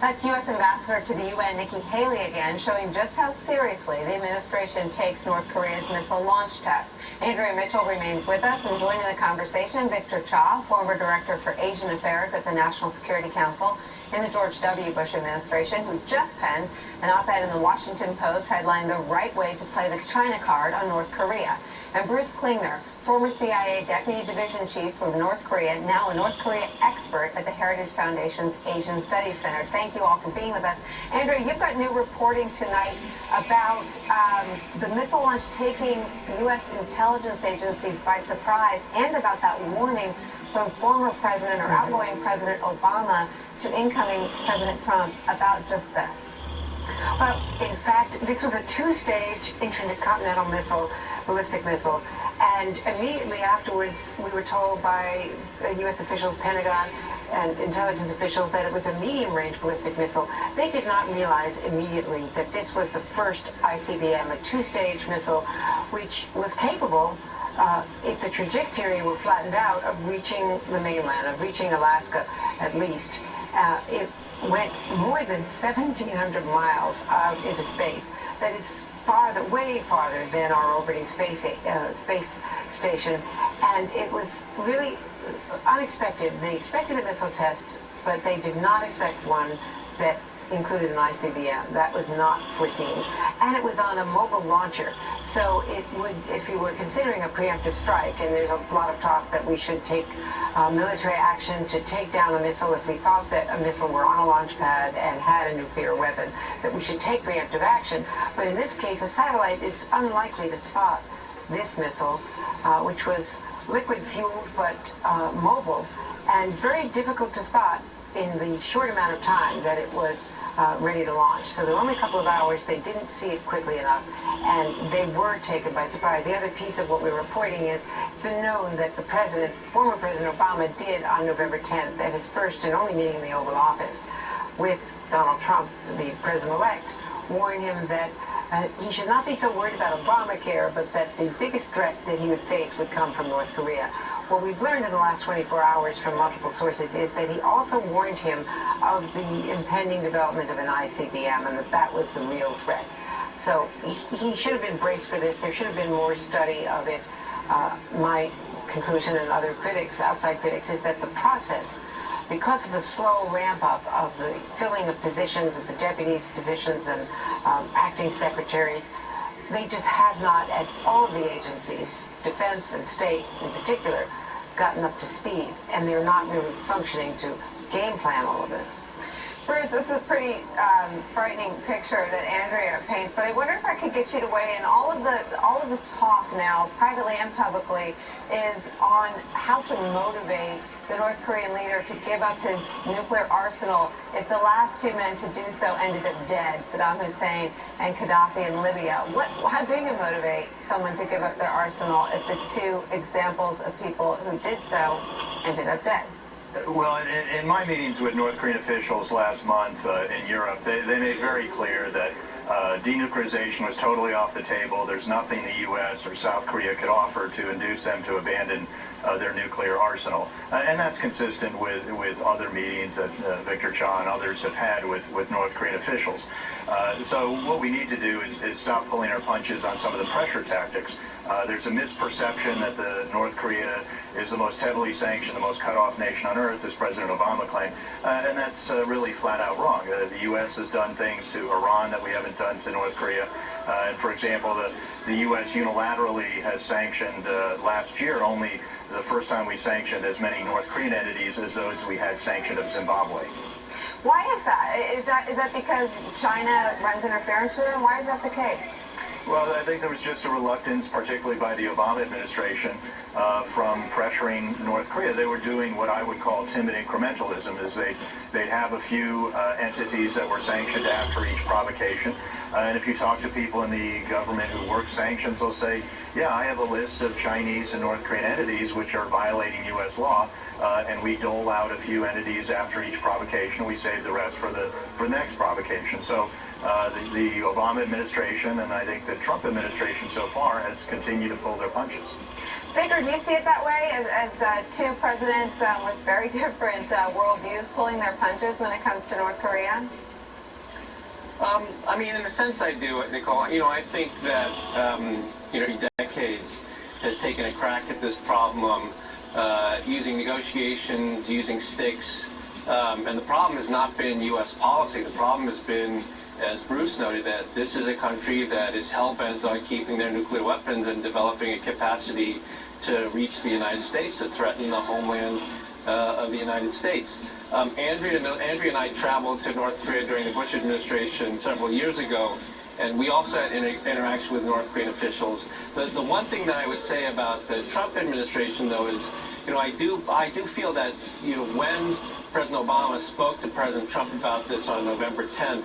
That's U.S. Ambassador to the UN, Nikki Haley again, showing just how seriously the administration takes North Korea's missile launch test. Andrea Mitchell remains with us, and joining the conversation, Victor Cha, former Director for Asian Affairs at the National Security Council in the George W. Bush administration, who just penned an op-ed in the Washington Post headlined "The Right Way to Play the China Card on North Korea." And Bruce Klingner, former CIA Deputy Division Chief from North Korea, now a North Korea expert at the Heritage Foundation's Asian Studies Center. Thank you all for being with us. Andrea, you've got new reporting tonight about the missile launch taking U.S. intelligence agencies by surprise, and about that warning from former President or outgoing President Obama to incoming President Trump about just this. Well, in fact, this was a two-stage intercontinental missile, ballistic missile, and immediately afterwards we were told by U.S. officials, Pentagon, and intelligence officials that it was a medium-range ballistic missile. They did not realize immediately that this was the first ICBM, a two-stage missile, which was capable, if the trajectory were flattened out, of reaching the mainland, of reaching Alaska at least. It went more than 1,700 miles out into space. That is farther, way farther than our orbiting space station, and it was really unexpected. They expected a missile test, but they did not expect one that included an ICBM. That was not foreseen, and it was on a mobile launcher. So it would, if you were considering a preemptive strike, and there's a lot of talk that we should take military action to take down a missile if we thought that a missile were on a launch pad and had a nuclear weapon, that we should take preemptive action. But in this case, a satellite is unlikely to spot this missile, which was liquid-fueled but mobile, and very difficult to spot in the short amount of time that it was ready to launch. So there were only a couple of hours. They didn't see it quickly enough, and they were taken by surprise. The other piece of what we're reporting is it's been known that the president, former President Obama, did on November 10th, at his first and only meeting in the Oval Office with Donald Trump, the president-elect, warn him that he should not be so worried about Obamacare, but that the biggest threat that he would face would come from North Korea. What we've learned in the last 24 hours from multiple sources is that he also warned him of the impending development of an ICBM, and that was the real threat. So he should have been braced for this. There should have been more study of it. My conclusion, and other critics, outside critics, is that the process, because of the slow ramp-up of the filling of positions, of the deputies' positions and acting secretaries, they just have not, at all of the agencies, defense and state in particular, gotten up to speed, and they're not really functioning to game plan all of this. Bruce, this is a pretty frightening picture that Andrea paints, but I wonder if I could get you to weigh in. All of the talk now, privately and publicly, is on how to motivate the North Korean leader to give up his nuclear arsenal if the last two men to do so ended up dead, Saddam Hussein and Gaddafi in Libya. How do you motivate someone to give up their arsenal if the two examples of people who did so ended up dead? Well, in my meetings with North Korean officials last month in Europe, they made very clear that denuclearization was totally off the table. There's nothing the U.S. or South Korea could offer to induce them to abandon their nuclear arsenal. And that's consistent with other meetings that Victor Cha and others have had with North Korean officials. So what we need to do is stop pulling our punches on some of the pressure tactics. There's a misperception that North Korea is the most heavily sanctioned, the most cut-off nation on earth, as President Obama claimed, and that's really flat out wrong. The U.S. has done things to Iran that we haven't done to North Korea. And for example, the U.S. unilaterally has sanctioned last year only the first time we sanctioned as many North Korean entities as those we had sanctioned of Zimbabwe. Why is that? Is that because China runs interference with them? Why is that the case? Well, I think there was just a reluctance, particularly by the Obama administration, from pressuring North Korea. They were doing what I would call timid incrementalism, is they'd have a few entities that were sanctioned after each provocation. And if you talk to people in the government who work sanctions, they'll say, yeah, I have a list of Chinese and North Korean entities which are violating U.S. law, and we dole out a few entities after each provocation. We save the rest for the next provocation. So the Obama administration, and I think the Trump administration so far, has continued to pull their punches. Victor, do you see it that way, as two presidents with very different worldviews pulling their punches when it comes to North Korea? I mean, in a sense, I do, Nicole. You know, I think that, decades has taken a crack at this problem using negotiations, using sticks, and the problem has not been U.S. policy. The problem has been, as Bruce noted, that this is a country that is hell-bent on keeping their nuclear weapons and developing a capacity to reach the United States, to threaten the homeland of the United States. Andrea and I traveled to North Korea during the Bush administration several years ago, and we also had interaction with North Korean officials. The one thing that I would say about the Trump administration, though, is, I do feel that, when President Obama spoke to President Trump about this on November 10th,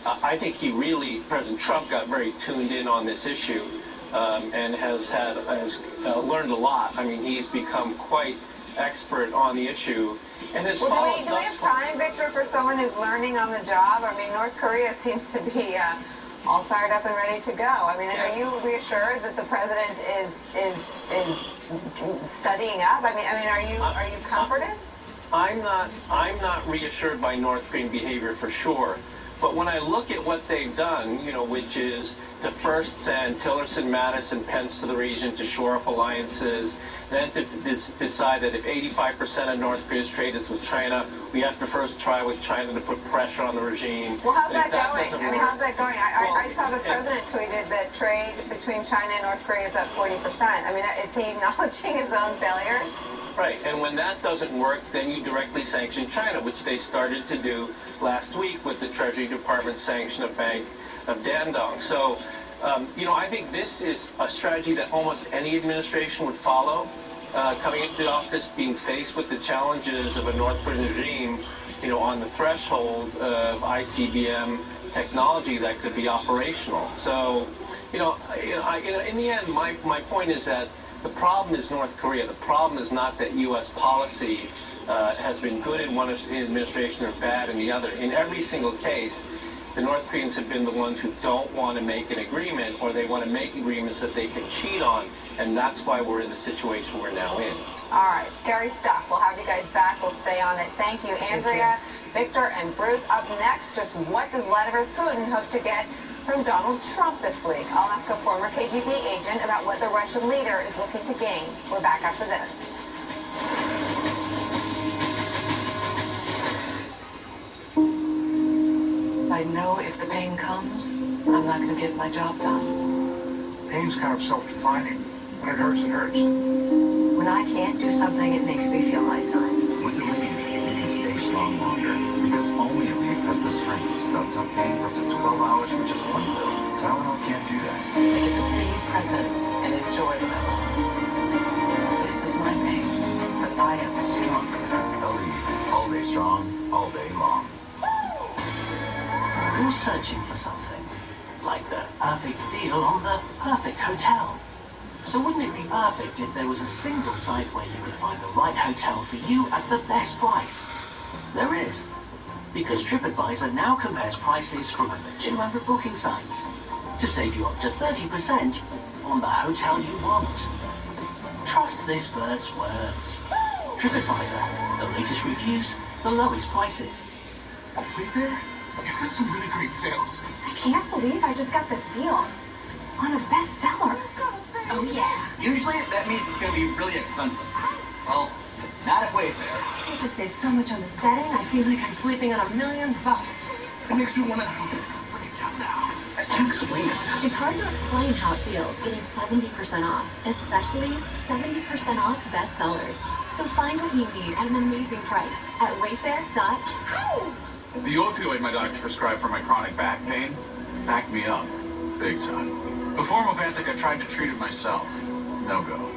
I think President Trump got very tuned in on this issue and has learned a lot. I mean, he's become quite expert on the issue. And his do we have time, Victor, for someone who's learning on the job? I mean, North Korea seems to be all fired up and ready to go. I mean, are you reassured that the president is studying up? I mean, are you comforted? I'm not reassured by North Korean behavior for sure. But when I look at what they've done, which is to first send Tillerson, Mattis, and Pence to the region to shore up alliances, then to decide that if 85% of North Korea's trade is with China, we have to first try with China to put pressure on the regime. Well, how's that going? I mean, how's that going? I saw the president tweeted that trade between China and North Korea is up 40%. I mean, is he acknowledging his own failures? Right, and when that doesn't work, then you directly sanction China, which they started to do last week with the Treasury Department sanction of Bank of Dandong. So, I think this is a strategy that almost any administration would follow, coming into office, being faced with the challenges of a North Korean regime, on the threshold of ICBM technology that could be operational. So, in the end, my point is that the problem is North Korea. The problem is not that U.S. policy has been good in one administration or bad in the other. In every single case, the North Koreans have been the ones who don't want to make an agreement, or they want to make agreements that they can cheat on, and that's why we're in the situation we're now in. All right, scary stuff. We'll have you guys back. We'll stay on it. Thank you, Andrea, Victor, and Bruce. Up next, just what does Vladimir Putin hope to get from Donald Trump this week? I'll ask a former KGB agent about what the Russian leader is looking to gain. We're back after this. I know if the pain comes, I'm not going to get my job done. Pain's kind of self-defining. When it hurts, it hurts. When I can't do something, it makes me feel like With the Relief, you can stay strong longer, because only a studs up paying for up to 12 hours for just one pill. Tylenol can't do that. I get to be present and enjoy life. This is my pain, but I am stronger. Aleve, all day strong, all day long. You're searching for something, like the perfect deal on the perfect hotel. So wouldn't it be perfect if there was a single site where you could find the right hotel for you at the best price? There is. Because TripAdvisor now compares prices from over 200 booking sites to save you up to 30% on the hotel you want. Trust this bird's words. TripAdvisor, the latest reviews, the lowest prices. Wayfair, you've got some really great sales. I can't believe I just got this deal on a bestseller. Oh yeah. Usually that means it's going to be really expensive. Well, not at Wayfair. I just saved so much on the setting, I feel like I'm sleeping on $1 million. It makes me want to break it down now. I can't explain it. It's hard to explain how it feels getting 70% off, especially 70% off bestsellers. So find what you need at an amazing price at Wayfair.com. The opioid my doctor prescribed for my chronic back pain backed me up big time. Before Movantik, I tried to treat it myself. No go.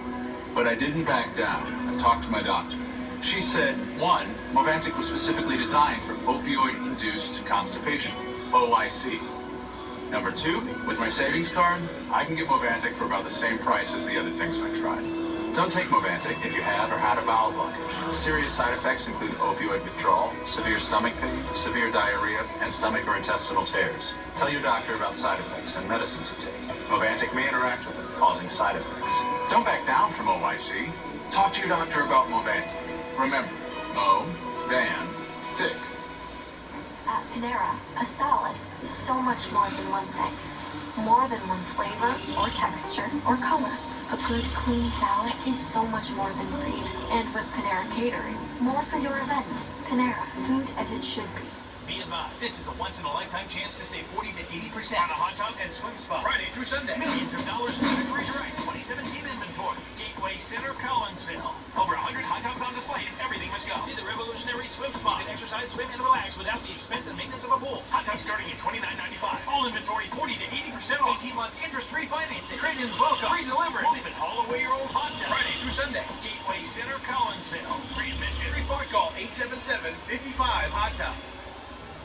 But I didn't back down. I talked to my doctor. She said, 1, Movantik was specifically designed for opioid-induced constipation, OIC. Number 2, with my savings card, I can get Movantik for about the same price as the other things I tried. Don't take Movantik if you have or had a bowel blockage. Serious side effects include opioid withdrawal, severe stomach pain, severe diarrhea, and stomach or intestinal tears. Tell your doctor about side effects and medicines you take. Movantik may interact with them, causing side effects. Don't back down from OIC. Talk to your doctor about Movantik. Remember, Mo-Van-Tik. At Panera, a salad is so much more than one thing. More than one flavor, or texture, or color. A good, clean salad is so much more than greed. And with Panera Catering, more for your event. Panera, food as it should be. Be advised, this is a once-in-a-lifetime chance to save 40 to 80% on a hot tub and swim spa. Friday through Sunday. Millions of dollars in Victory Direct 2017 inventory. Gateway Center, Collinsville. Over 100 hot tubs on display. Everything must go. See the revolutionary swim spa. You can exercise, swim, and relax without the expense and maintenance of a pool. Hot tubs starting at $29.95. All inventory 40 to 80% off. 18-month interest-free financing. Trade-ins welcome. Free delivery. We'll even haul away your old hot tub. Friday through Sunday. Gateway Center, Collinsville. Free admission. Report call 877-55-HOT-TUB.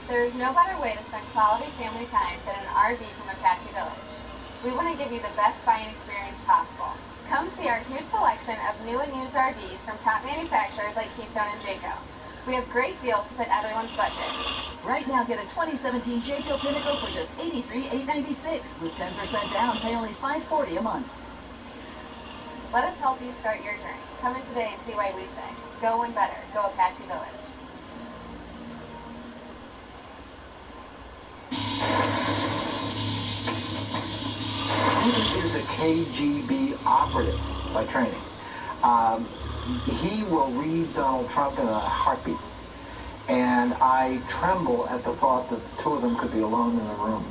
There's no better way to spend quality family time than an RV from Apache Village. We want to give you the best buying experience possible. Come see our huge selection of new and used RVs from top manufacturers like Keystone and Jayco. We have great deals to fit everyone's budget. Right now, get a 2017 Jayco Pinnacle for just $83,896 with 10% down, pay only $540 a month. Let us help you start your journey. Come in today and see why we say, go one better, go Apache Village. He is a KGB operative by training. He will read Donald Trump in a heartbeat. And I tremble at the thought that the two of them could be alone in the room.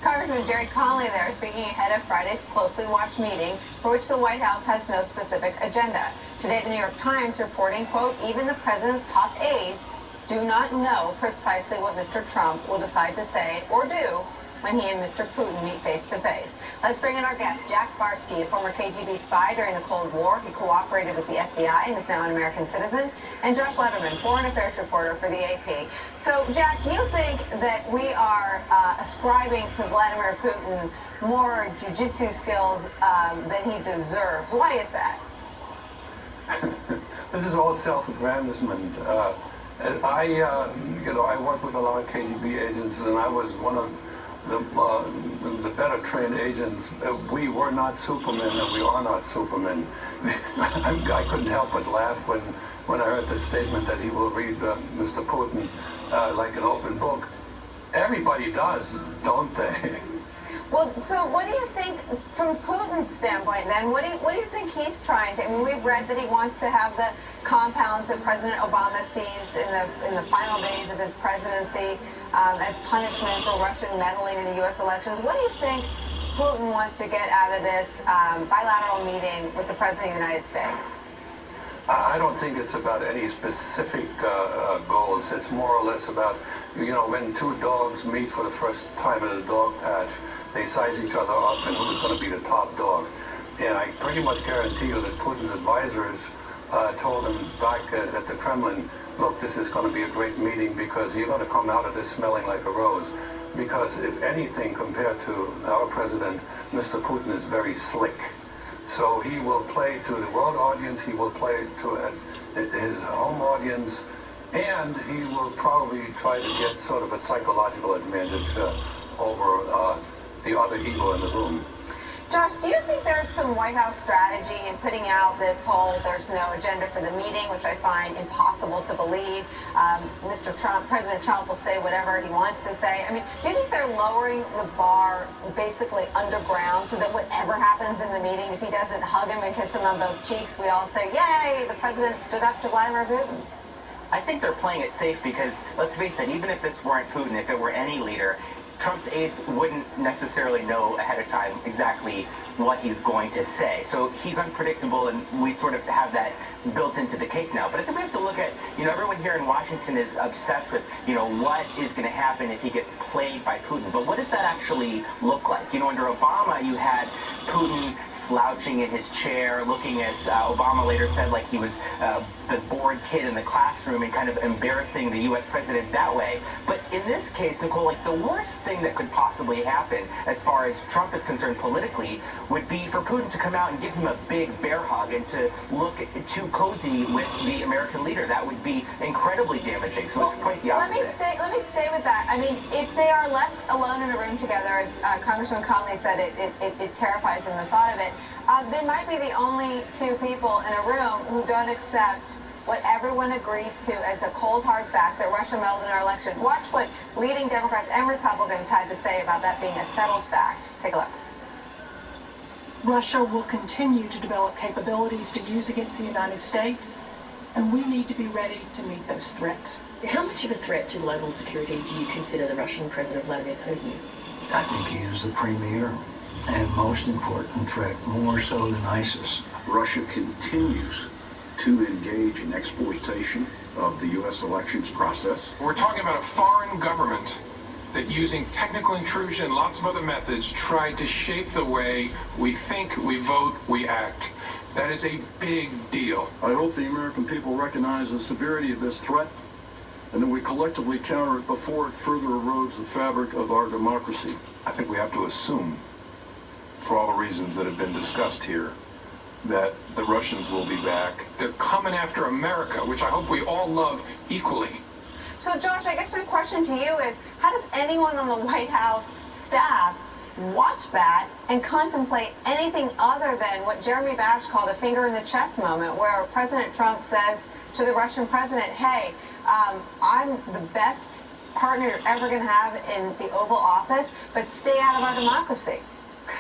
Congressman Jerry Connolly there speaking ahead of Friday's closely watched meeting for which the White House has no specific agenda. Today, the New York Times reporting, quote, even the president's top aides do not know precisely what Mr. Trump will decide to say or do when he and Mr. Putin meet face-to-face. Let's bring in our guest, Jack Barsky, a former KGB spy during the Cold War. He cooperated with the FBI and is now an American citizen. And Josh Letterman, foreign affairs reporter for the AP. So, Jack, you think that we are ascribing to Vladimir Putin more jiu-jitsu skills than he deserves. Why is that? This is all self-aggrandizement. I worked with a lot of KGB agents, and I was one of the better trained agents. We were not Supermen, and we are not Supermen. I couldn't help but laugh when I heard the statement that he will read Mr. Putin like an open book. Everybody does, don't they? Well, so what do you think, from Putin's standpoint then, what do you think he's trying to, I mean, we've read that he wants to have the compounds that President Obama seized in the final days of his presidency as punishment for Russian meddling in the U.S. elections. What do you think Putin wants to get out of this bilateral meeting with the President of the United States? I don't think it's about any specific goals. It's more or less about You know, when two dogs meet for the first time at a dog patch, they size each other up and who's going to be the top dog. And I pretty much guarantee you that Putin's advisors told him back at the Kremlin, look, this is going to be a great meeting because you're going to come out of this smelling like a rose. Because if anything, compared to our president, Mr. Putin is very slick. So he will play to the world audience, he will play to his home audience, and he will probably try to get sort of a psychological advantage over the other evil in the room. Josh, do you think there's some White House strategy in putting out this whole there's no agenda for the meeting, which I find impossible to believe? President Trump will say whatever he wants to say. I mean, do you think they're lowering the bar basically underground so that whatever happens in the meeting, if he doesn't hug him and kiss him on both cheeks, we all say, yay, the president stood up to Vladimir Putin? I think they're playing it safe because, let's face it, even if this weren't Putin, if it were any leader, Trump's aides wouldn't necessarily know ahead of time exactly what he's going to say. So he's unpredictable, and we sort of have that built into the cake now. But I think we have to look at, everyone here in Washington is obsessed with, what is going to happen if he gets played by Putin. But what does that actually look like? Under Obama, you had Putin slouching in his chair, looking as Obama later said like he was the bored kid in the classroom and kind of embarrassing the U.S. president that way. But in this case, Nicole, like the worst thing that could possibly happen as far as Trump is concerned politically would be for Putin to come out and give him a big bear hug and to look too cozy with the American leader. That would be incredibly damaging. So it's quite the opposite. Let me stay with that. I mean, if they are left alone in a room together, as Congressman Conley said, it terrifies them, the thought of it. They might be the only two people in a room who don't accept what everyone agrees to as a cold, hard fact that Russia meddled in our election. Watch what leading Democrats and Republicans had to say about that being a settled fact. Take a look. Russia will continue to develop capabilities to use against the United States, and we need to be ready to meet those threats. How much of a threat to global security do you consider the Russian President Vladimir Putin? I think he is the premier and most important threat, more so than ISIS. Russia continues to engage in exploitation of the U.S. elections process. We're talking about a foreign government that, using technical intrusion and lots of other methods, tried to shape the way we think, we vote, we act. That is a big deal. I hope the American people recognize the severity of this threat and that we collectively counter it before it further erodes the fabric of our democracy. I think we have to assume, for all the reasons that have been discussed here, that the Russians will be back. They're coming after America, which I hope we all love equally. So, Josh, I guess my question to you is, how does anyone on the White House staff watch that and contemplate anything other than what Jeremy Bash called a finger in the chest moment, where President Trump says to the Russian president, hey, I'm the best partner you're ever going to have in the Oval Office, but stay out of our democracy?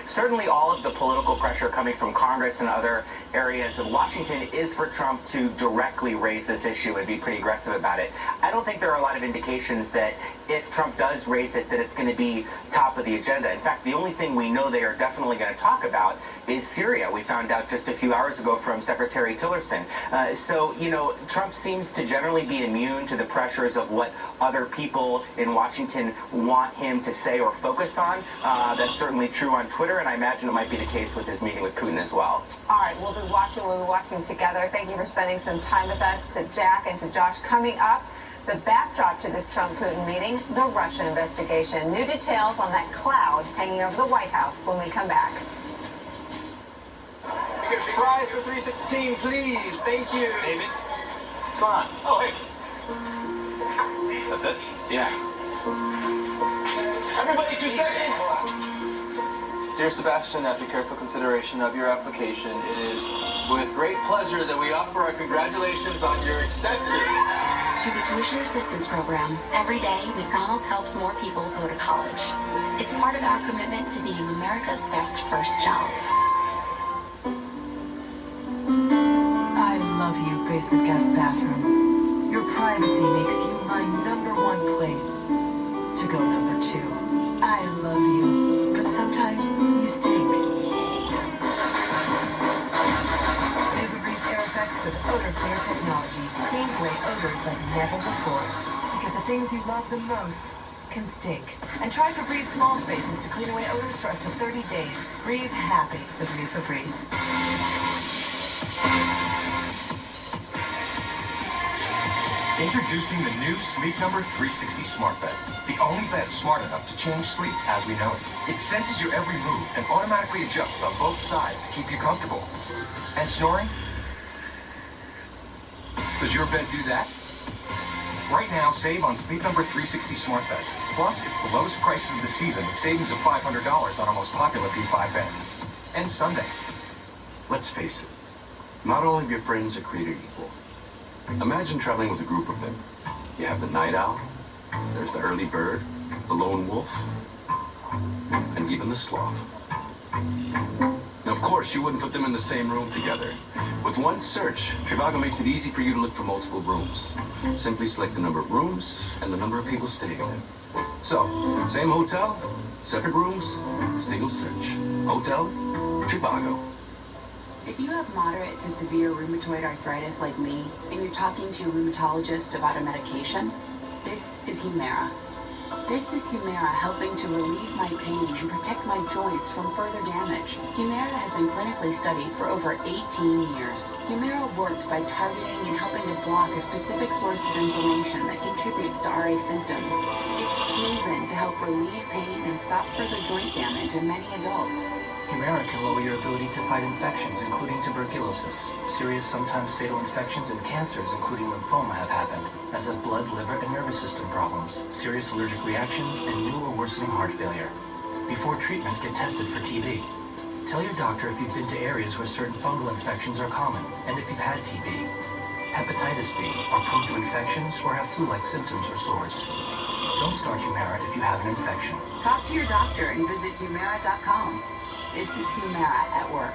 Certainly all of the political pressure coming from Congress and other areas of Washington is for Trump to directly raise this issue and be pretty aggressive about it. I don't think there are a lot of indications that if Trump does raise it, that it's going to be top of the agenda. In fact, the only thing we know they are definitely going to talk about is Syria. We found out just a few hours ago from Secretary Tillerson. So, Trump seems to generally be immune to the pressures of what other people in Washington want him to say or focus on. That's certainly true on Twitter, and I imagine it might be the case with his meeting with Putin as well. All right, we'll be watching together. Thank you for spending some time with us, to Jack and to Josh. Coming up, the backdrop to this Trump-Putin meeting, the Russia investigation. New details on that cloud hanging over the White House when we come back. Fries for 316, please. Thank you. David? What's going on? Oh, hey. That's it? Yeah. Everybody, 2 seconds. Dear Sebastian, after careful consideration of your application, it is with great pleasure that we offer our congratulations on your acceptance. Through the Tuition Assistance Program, every day McDonald's helps more people go to college. It's part of our commitment to being America's best first job. I love you, Basic Guest Bathroom. Your privacy makes you my #1 place to go #2. I love you, but sometimes you stink. New Breeze Air Effects with odor clear technology. Cleans away odors like never before. because the things you love the most can stink. And try Febreze Small Spaces to clean away odors for up to 30 days. Breathe happy with new Febreze. Introducing the new Sleep Number 360 Smart Bed. The only bed smart enough to change sleep as we know it. It senses your every move and automatically adjusts on both sides to keep you comfortable. And snoring? Does your bed do that? Right now, save on Sleep Number 360 Smart Beds. Plus, it's the lowest prices of the season with savings of $500 on our most popular P5 bed. And Sunday. Let's face it, not all of your friends are created equal. Imagine traveling with a group of them. You have the night owl, there's the early bird, the lone wolf, and even the sloth. Now, of course, you wouldn't put them in the same room together. With one search, Trivago makes it easy for you to look for multiple rooms. Simply select the number of rooms and the number of people staying in them. So, same hotel, separate rooms, single search. Hotel, Trivago. If you have moderate to severe rheumatoid arthritis like me, and you're talking to your rheumatologist about a medication, this is Humira. This is Humira helping to relieve my pain and protect my joints from further damage. Humira has been clinically studied for over 18 years. Humira works by targeting and helping to block a specific source of inflammation that contributes to RA symptoms. It's proven to help relieve pain and stop further joint damage in many adults. Humira can lower your ability to fight infections, including tuberculosis. Serious, sometimes fatal infections and cancers, including lymphoma, have happened, as have blood, liver, and nervous system problems, serious allergic reactions, and new or worsening heart failure. Before treatment, get tested for TB. Tell your doctor if you've been to areas where certain fungal infections are common, and if you've had TB, hepatitis B, are prone to infections, or have flu-like symptoms or sores. Don't start Humira if you have an infection. Talk to your doctor and visit Humira.com. This is Humira at work.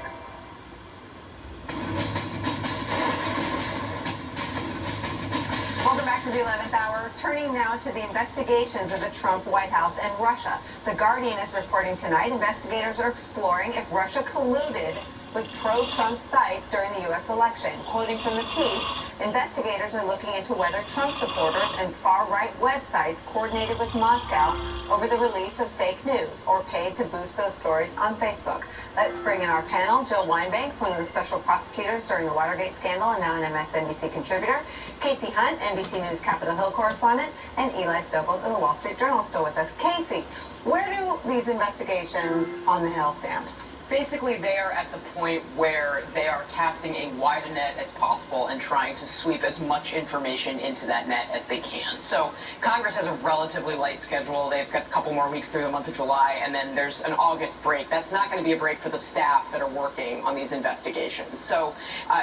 Welcome back to the 11th hour. Turning now to the investigations of the Trump White House and Russia. The Guardian is reporting tonight investigators are exploring if Russia colluded with pro-Trump sites during the U.S. election. Quoting from the piece, investigators are looking into whether Trump supporters and far-right websites coordinated with Moscow over the release of fake news or paid to boost those stories on Facebook. Let's bring in our panel. Jill Wine-Banks, one of the special prosecutors during the Watergate scandal and now an MSNBC contributor. Casey Hunt, NBC News Capitol Hill correspondent. And Eli Stokols of the Wall Street Journal still with us. Casey, where do these investigations on the Hill stand? Basically, they are at the point where they are casting a wide net as possible and trying to sweep as much information into that net as they can. So Congress has a relatively light schedule. They've got a couple more weeks through the month of July, and then there's an August break. That's not going to be a break for the staff that are working on these investigations. So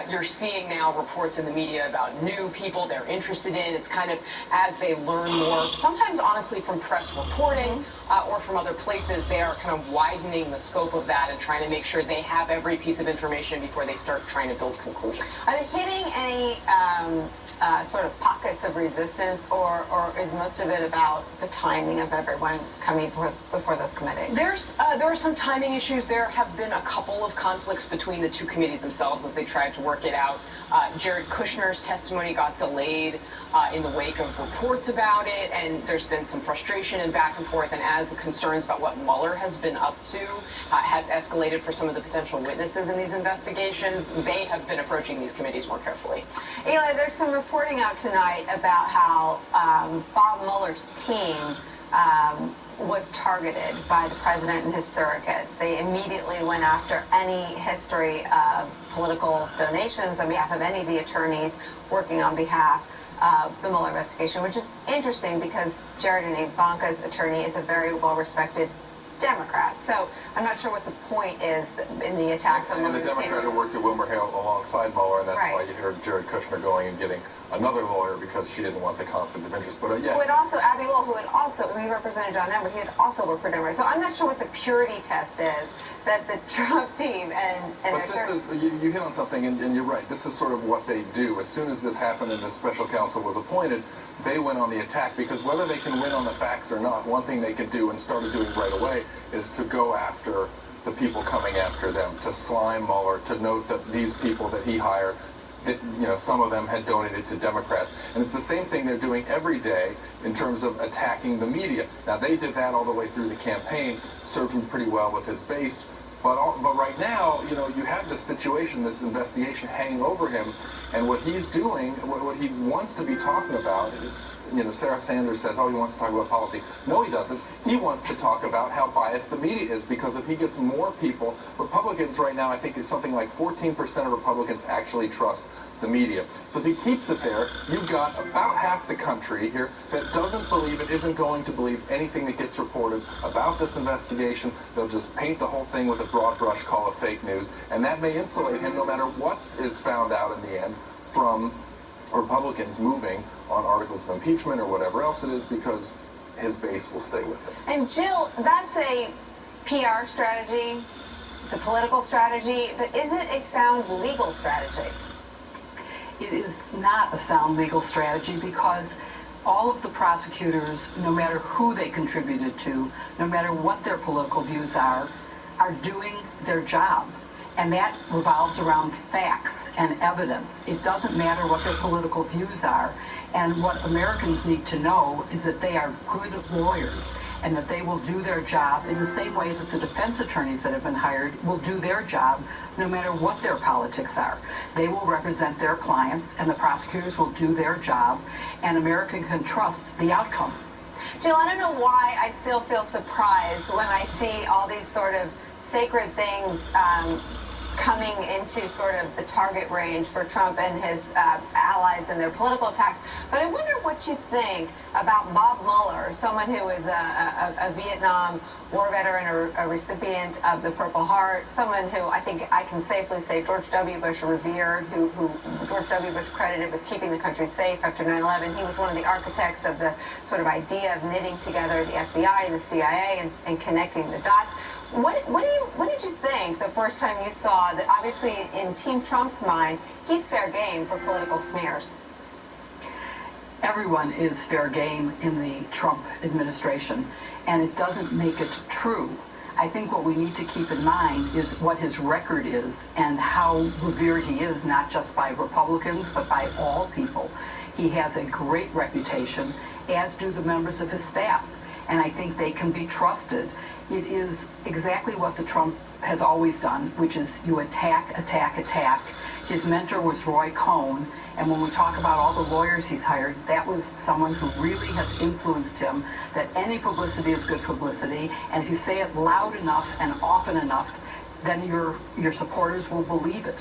you're seeing now reports in the media about new people they're interested in. It's kind of as they learn more, sometimes honestly from press reporting or from other places, they are kind of widening the scope of that and trying to make sure they have every piece of information before they start trying to build conclusions. Are they hitting any sort of pockets of resistance, or is most of it about the timing of everyone coming before this committee? There are some timing issues. There have been a couple of conflicts between the two committees themselves as they tried to work it out. Jared Kushner's testimony got delayed in the wake of reports about it, and there's been some frustration and back and forth, and as the concerns about what Mueller has been up to has escalated for some of the potential witnesses in these investigations, they have been approaching these committees more carefully. Eli, there's some reporting out tonight about how Bob Mueller's team was targeted by the president and his surrogates. They immediately went after any history of political donations on behalf of any of the attorneys working on behalf of the Mueller investigation, which is interesting because Jared and Ivanka's attorney is a very well-respected Democrat. So I'm not sure what the point is in the attacks on Mueller's team. And the Democrat who worked at WilmerHale alongside Mueller, and that's right. why you heard Jared Kushner going and getting another lawyer because she didn't want the conflict of interest. But Who had also, Abby Lowell, who had also, when he represented John Denver, he had also worked for Democrats. So I'm not sure what the purity test is that the Trump team and but this is, you hit on something, and you're right. This is sort of what they do. As soon as this happened and the special counsel was appointed, they went on the attack, because whether they can win on the facts or not, one thing they can do and started doing right away is to go after the people coming after them, to slime Mueller, to note that these people that he hired, some of them had donated to Democrats. And it's the same thing they're doing every day in terms of attacking the media. Now, they did that all the way through the campaign, served him pretty well with his base. But right now, you have this situation, this investigation hanging over him, and what he's doing, what he wants to be talking about is, Sarah Sanders says, oh, he wants to talk about policy. No, he doesn't. He wants to talk about how biased the media is, because if he gets more people, Republicans right now, I think it's something like 14% of Republicans actually trust the media. So if he keeps it there, you've got about half the country here that doesn't believe it, isn't going to believe anything that gets reported about this investigation. They'll just paint the whole thing with a broad brush, call it fake news, and that may insulate him, no matter what is found out in the end, from Republicans moving on articles of impeachment or whatever else it is, because his base will stay with him. And Jill, that's a PR strategy, it's a political strategy, but is it a sound legal strategy? It is not a sound legal strategy, because all of the prosecutors, no matter who they contributed to, no matter what their political views are doing their job. And that revolves around facts and evidence. It doesn't matter what their political views are. And what Americans need to know is that they are good lawyers, and that they will do their job in the same way that the defense attorneys that have been hired will do their job, no matter what their politics are. They will represent their clients, and the prosecutors will do their job, and America can trust the outcome. Jill, I don't know why I still feel surprised when I see all these sort of sacred things coming into sort of the target range for Trump and his allies and their political attacks. But I wonder what you think about Bob Mueller, someone who is a Vietnam War veteran or a recipient of the Purple Heart, someone who I think I can safely say George W. Bush revered, who George W. Bush credited with keeping the country safe after 9/11. He was one of the architects of the sort of idea of knitting together the FBI and the CIA and connecting the dots. What did you think the first time you saw that, obviously in Team Trump's mind, he's fair game for political smears? Everyone is fair game in the Trump administration, and it doesn't make it true. I think what we need to keep in mind is what his record is and how revered he is, not just by Republicans, but by all people. He has a great reputation, as do the members of his staff, and I think they can be trusted. It is exactly what the Trump has always done, which is you attack, attack, attack. His mentor was Roy Cohn, and when we talk about all the lawyers he's hired, that was someone who really has influenced him, that any publicity is good publicity, and if you say it loud enough and often enough, then your supporters will believe it.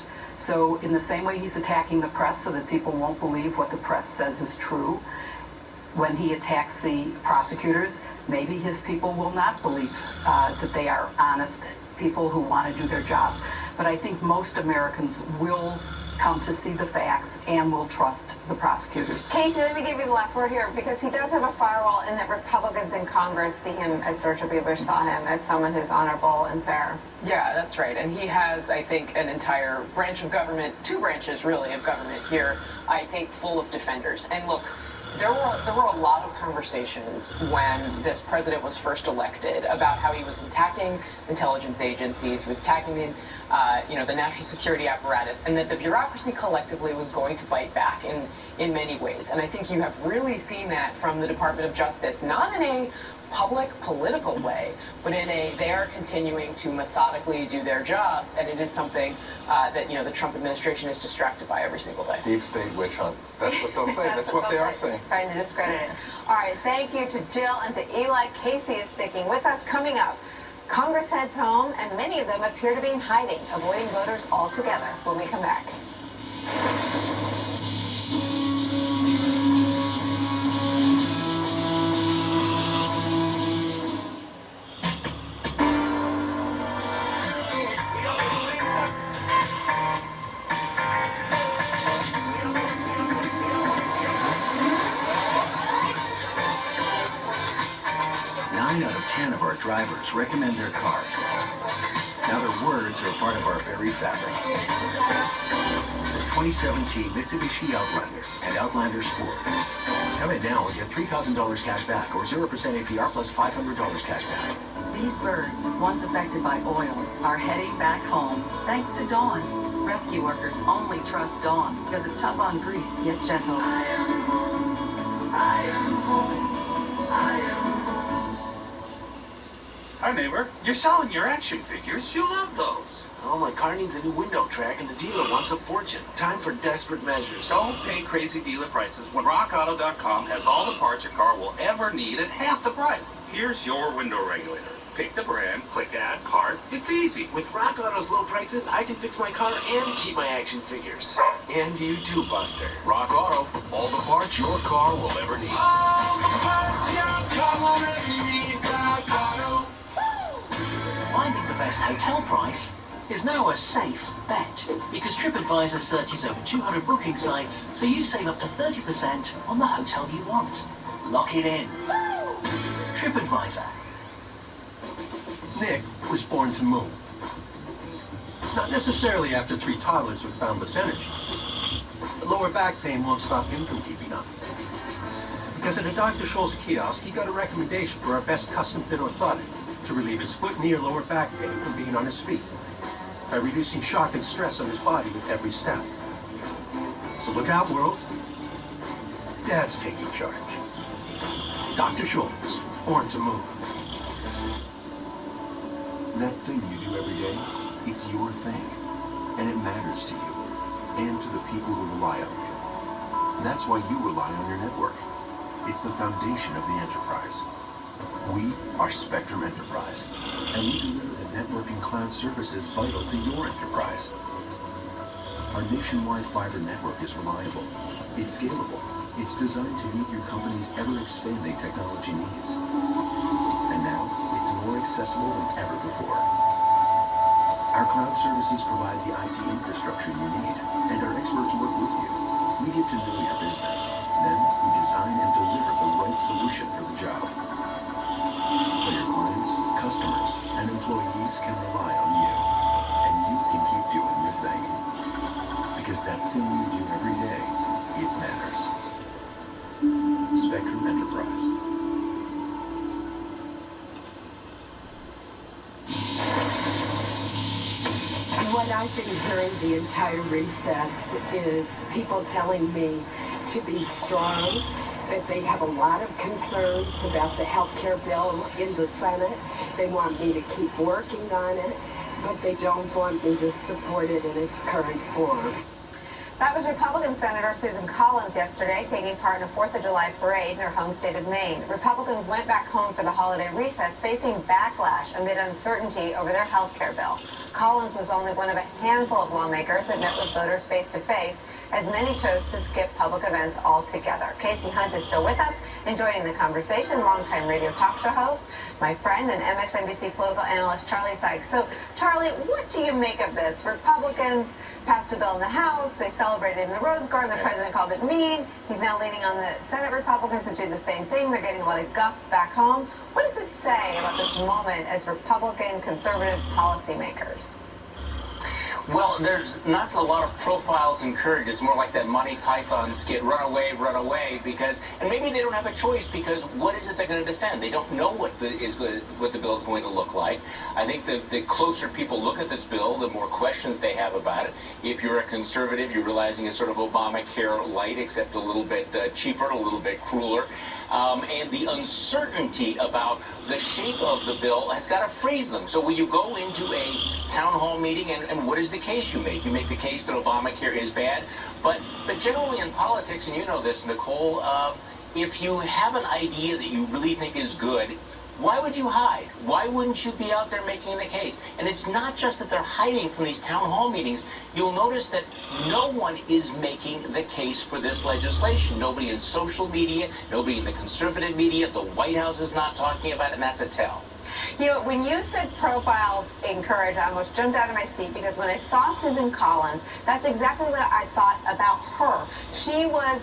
So in the same way he's attacking the press so that people won't believe what the press says is true, when he attacks the prosecutors, maybe his people will not believe that they are honest people who want to do their job. But I think most Americans will come to see the facts and will trust the prosecutors. Casey, let me give you the last word here, because he does have a firewall in that Republicans in Congress see him, as George W. Bush saw him, as someone who's honorable and fair. Yeah, that's right. And he has, I think, an entire branch of government, two branches really of government here, I think, full of defenders. And look, there were a lot of conversations when this president was first elected about how he was attacking intelligence agencies, he was attacking the national security apparatus, and that the bureaucracy collectively was going to bite back in many ways. And I think you have really seen that from the Department of Justice, not in a public political way, but in a they are continuing to methodically do their jobs, and it is something that the Trump administration is distracted by every single day. Deep state witch hunt. That's what they'll say. That's what they are saying. Trying to discredit it. All right, thank you to Jill and to Eli. Casey is sticking with us. Coming up, Congress heads home, and many of them appear to be in hiding, avoiding voters altogether. When we come back. 9 out of 10 of our drivers recommend their cars. Now their words are part of our very fabric. The 2017 Mitsubishi Outlander and Outlander Sport. Come in now and get $3,000 cash back or 0% APR plus $500 cash back. These birds, once affected by oil, are heading back home thanks to Dawn. Rescue workers only trust Dawn because it's tough on grease, yet gentle. I am home. I am home. I am home. Hi, neighbor. You're selling your action figures. You love those. Oh, my car needs a new window track, and the dealer wants a fortune. Time for desperate measures. Don't pay crazy dealer prices when RockAuto.com has all the parts your car will ever need at half the price. Here's your window regulator. Pick the brand, click Add Cart. It's easy. With Rock Auto's low prices, I can fix my car and keep my action figures. And you too, Buster. Rock Auto, all the parts your car will ever need. All the parts your car will ever need, Rock Auto. Finding the best hotel price is now a safe bet because TripAdvisor searches over 200 booking sites, so you save up to 30% on the hotel you want. Lock it in. TripAdvisor. Nick was born to move. Not necessarily after 3 toddlers with boundless energy. But lower back pain won't stop him from keeping up. Because at a Dr. Scholl's kiosk, he got a recommendation for our best custom-fit orthotic to relieve his foot, knee, or lower back pain from being on his feet by reducing shock and stress on his body with every step. So look out, world. Dad's taking charge. Dr. Scholl's, born to move. That thing you do every day, it's your thing. And it matters to you. And to the people who rely on you. That's why you rely on your network. It's the foundation of the enterprise. We are Spectrum Enterprise. And we deliver the network and cloud services vital to your enterprise. Our nationwide fiber network is reliable. It's scalable. It's designed to meet your company's ever-expanding technology needs. And now, it's more accessible than ever before. Our cloud services provide the IT infrastructure you need, and our experts work with you. We get to know your business. Then, we design and deliver the right solution for the job. So your clients, customers, and employees can rely on you. And you can keep doing your thing. Because that thing you do every day, it matters. Spectrum Enterprise. What I've been hearing the entire recess is people telling me to be strong, that they have a lot of concerns about the health care bill in the Senate. They want me to keep working on it, but they don't want me to support it in its current form. That was Republican Senator Susan Collins yesterday, taking part in a 4th of July parade in her home state of Maine. Republicans went back home for the holiday recess, facing backlash amid uncertainty over their health care bill. Collins was only one of a handful of lawmakers that met with voters face-to-face, as many chose to skip public events altogether. Casey Hunt is still with us and joining the conversation, longtime radio talk show host, my friend and MSNBC political analyst Charlie Sykes. So, Charlie, what do you make of this? Republicans passed a bill in the House. They celebrated in the Rose Garden. The president called it mean. He's now leaning on the Senate Republicans to do the same thing. They're getting a lot of guff back home. What does this say about this moment as Republican conservative policymakers? Well, there's not a lot of profiles encouraged. It's more like that Monty Python skit, run away, because, and maybe they don't have a choice because what is it they're going to defend? They don't know what the bill is going to look like. I think the closer people look at this bill, the more questions they have about it. If you're a conservative, you're realizing it's sort of Obamacare light, except a little bit cheaper, a little bit crueler. And the uncertainty about the shape of the bill has got to freeze them. So when you go into a town hall meeting, and what is the case you make? You make the case that Obamacare is bad. But generally in politics, and you know this, Nicole, if you have an idea that you really think is good, why would you hide? Why wouldn't you be out there making the case? And it's not just that they're hiding from these town hall meetings. You'll notice that no one is making the case for this legislation. Nobody in social media, nobody in the conservative media, the White House is not talking about it, and that's a tell. You know, when you said profiles encourage, I almost jumped out of my seat because when I saw Susan Collins, that's exactly what I thought about her. She was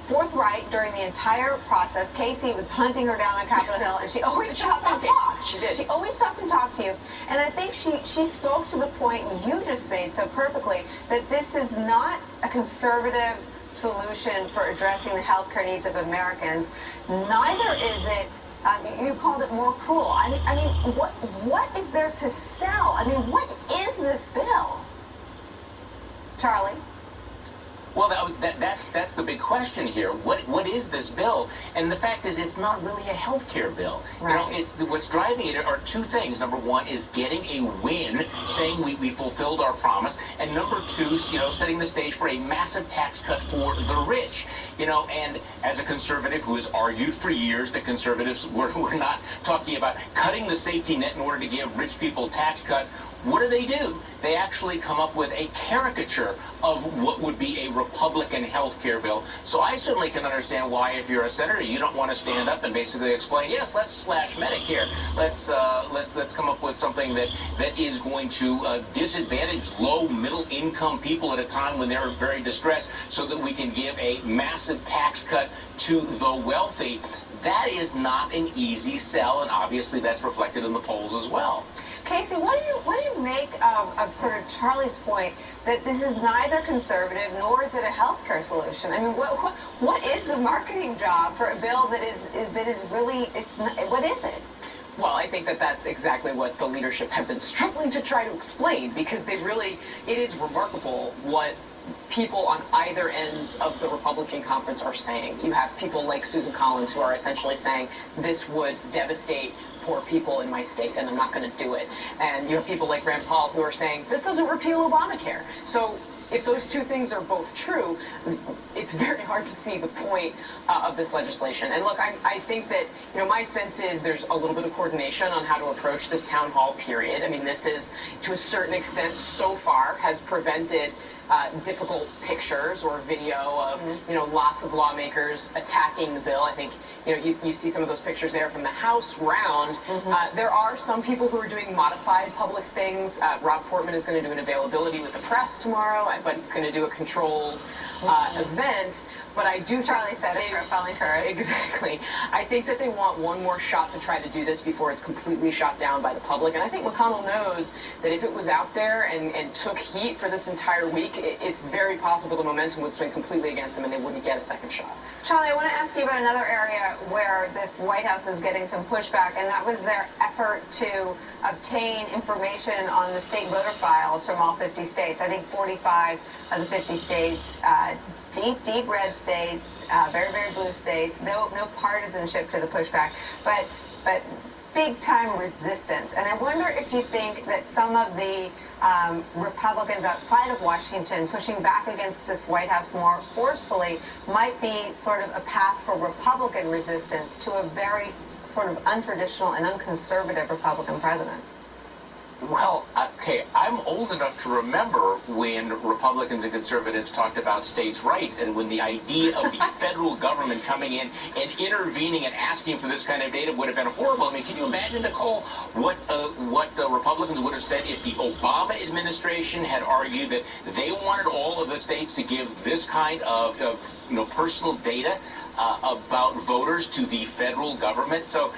forthright during the entire process. Casey was hunting her down on Capitol Hill, and she always stopped and talked. She did. She always stopped and talked to you. And I think she spoke to the point you just made so perfectly, that this is not a conservative solution for addressing the health care needs of Americans. Neither is it you called it more cruel. I mean, what is there to sell? I mean, what is this bill? Charlie? Well, that's the big question here. What is this bill? And the fact is, it's not really a health care bill. Right. You know, what's driving it are two things. Number one is getting a win, saying we fulfilled our promise, and number two, you know, setting the stage for a massive tax cut for the rich. You know, and as a conservative who has argued for years that conservatives were not talking about cutting the safety net in order to give rich people tax cuts, what do? They actually come up with a caricature of what would be a Republican health care bill. So I certainly can understand why, if you're a senator, you don't want to stand up and basically explain, yes, let's slash Medicare. Let's come up with something that is going to disadvantage low, middle-income people at a time when they're very distressed, so that we can give a massive tax cut to the wealthy. That is not an easy sell, and obviously that's reflected in the polls as well. Casey, what do you make of sort of Charlie's point that this is neither conservative nor is it a health care solution? I mean, what is the marketing job for a bill that is really, what is it? Well, I think that's exactly what the leadership have been struggling to try to explain, because it is remarkable what people on either end of the Republican conference are saying. You have people like Susan Collins who are essentially saying this would devastate poor people in my state and I'm not going to do it. And you have people like Rand Paul who are saying this doesn't repeal Obamacare. So if those two things are both true, it's very hard to see the point of this legislation. And look, I think that, you know, my sense is there's a little bit of coordination on how to approach this town hall period. I mean, this is, to a certain extent, so far, has prevented difficult pictures or video of, you know, lots of lawmakers attacking the bill. I think, you know, you see some of those pictures there from the House round. There are some people who are doing modified public things. Rob Portman is going to do an availability with the press tomorrow, but it's going to do a controlled event. But I do, Charlie said it, profiling courage. Exactly. I think that they want one more shot to try to do this before it's completely shot down by the public. And I think McConnell knows that if it was out there and took heat for this entire week, it's very possible the momentum would swing completely against them and they wouldn't get a second shot. Charlie, I want to ask you about another area where this White House is getting some pushback, and that was their effort to obtain information on the state voter files from all 50 states. I think 45 of the 50 states, deep red states, very blue states, no partisanship to the pushback, but big time resistance. And I wonder if you think that some of the Republicans outside of Washington pushing back against this White House more forcefully might be sort of a path for Republican resistance to a very sort of untraditional and unconservative Republican president. Well, okay, I'm old enough to remember when Republicans and conservatives talked about states' rights, and when the idea of the federal government coming in and intervening and asking for this kind of data would have been horrible. I mean, can you imagine, Nicole, what the Republicans would have said if the Obama administration had argued that they wanted all of the states to give this kind of personal data about voters to the federal government? So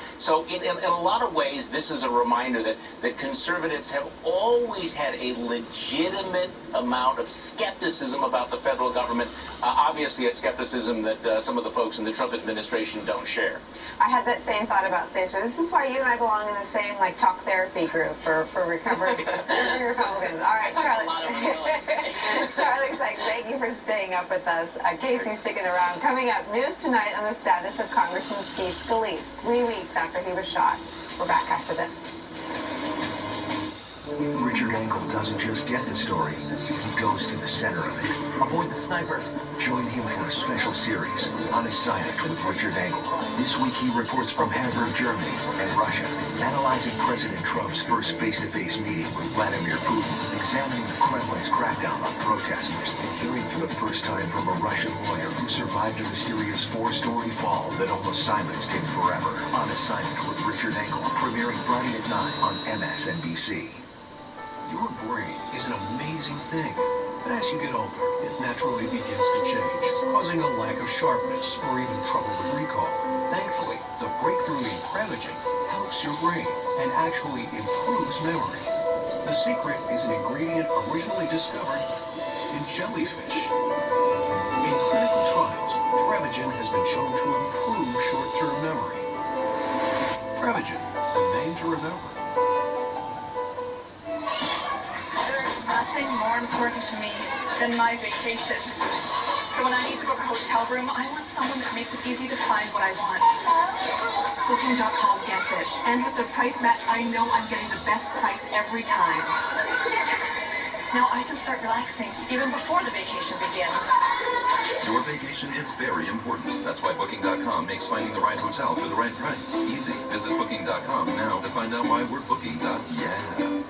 in a lot of ways, this is a reminder that conservatives have always had a legitimate amount of skepticism about the federal government, obviously a skepticism that some of the folks in the Trump administration don't share. I had that same thought about states, but this is why you and I belong in the same, like, talk therapy group for recovering Republicans. All right, Charlie. Charlie Sykes, thank you for staying up with us. Casey's sticking around. Coming up, news tonight on the status of Congressman Steve Scalise, 3 weeks after he was shot. We're back after this. Richard Engel doesn't just get the story, he goes to the center of it. Avoid the snipers. Join him for a special series, On Assignment with Richard Engel. This week he reports from Hamburg, Germany, and Russia, analyzing President Trump's first face-to-face meeting with Vladimir Putin, examining the Kremlin's crackdown on protesters, and hearing for the first time from a Russian lawyer who survived a mysterious 4-story fall that almost silenced him forever. On Assignment with Richard Engel, premiering Friday at 9 on MSNBC. Your brain is an amazing thing, but as you get older, it naturally begins to change, causing a lack of sharpness or even trouble with recall. Thankfully, the breakthrough in Prevagen helps your brain and actually improves memory. The secret is an ingredient originally discovered in jellyfish. In clinical trials, Prevagen has been shown to improve short-term memory. Prevagen, a name to remember. There's nothing more important to me than my vacation. So when I need to book a hotel room, I want someone that makes it easy to find what I want. Booking.com gets it. And with their price match, I know I'm getting the best price every time. Now I can start relaxing even before the vacation begins. Your vacation is very important. That's why Booking.com makes finding the right hotel for the right price easy. Visit Booking.com now to find out why we're Booking.yeah.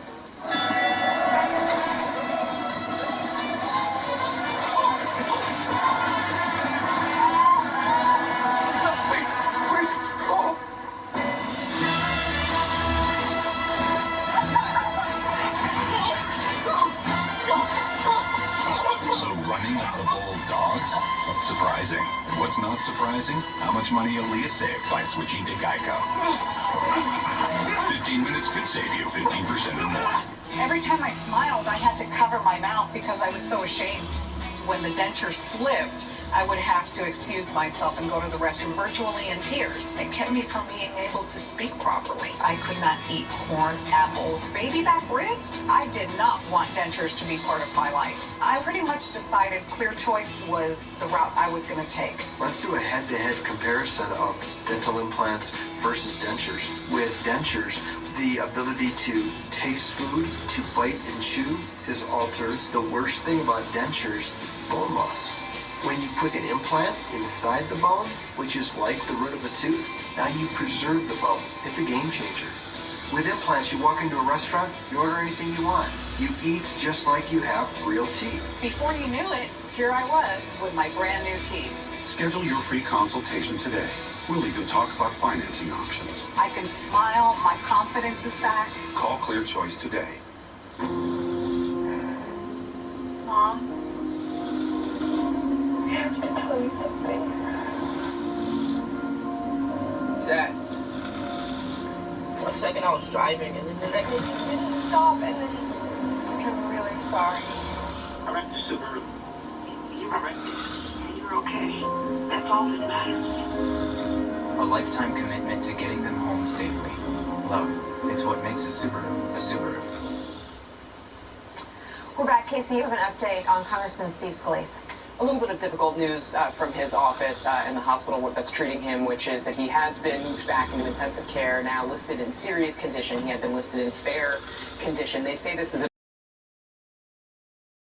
Running of the bold dogs? Surprising. What's not surprising? How much money Aaliyah saved by switching to Geico. 15 minutes could save you 15% or more. Every time I smiled, I had to cover my mouth because I was so ashamed. When the denture slipped, I would have to excuse myself and go to the restroom virtually in tears. It kept me from being able to speak properly. I could not eat corn, apples, baby back ribs. I did not want dentures to be part of my life. I pretty much decided Clear Choice was the route I was going to take. Let's do a head-to-head comparison of dental implants versus dentures. With dentures, the ability to taste food, to bite and chew is altered. The worst thing about dentures, bone loss. When you put an implant inside the bone, which is like the root of a tooth, now you preserve the bone. It's a game changer. With implants, you walk into a restaurant, you order anything you want. You eat just like you have real teeth. Before you knew it, here I was with my brand new teeth. Schedule your free consultation today. We'll even talk about financing options. I can smile, my confidence is back. Call Clear Choice today. Mom, I have to tell you something. Dad, one second I was driving and then the next thing you didn't stop and then I'm really sorry. I wrecked the Subaru. You were wrecked and you're okay. That's all that matters. A lifetime commitment to getting them home safely. Love, it's what makes a Subaru a Subaru. We're back. Casey, you have an update on Congressman Steve Scalise. A little bit of difficult news from his office and the hospital that's treating him, which is that he has been moved back into intensive care, now listed in serious condition. He had been listed in fair condition. They say this is a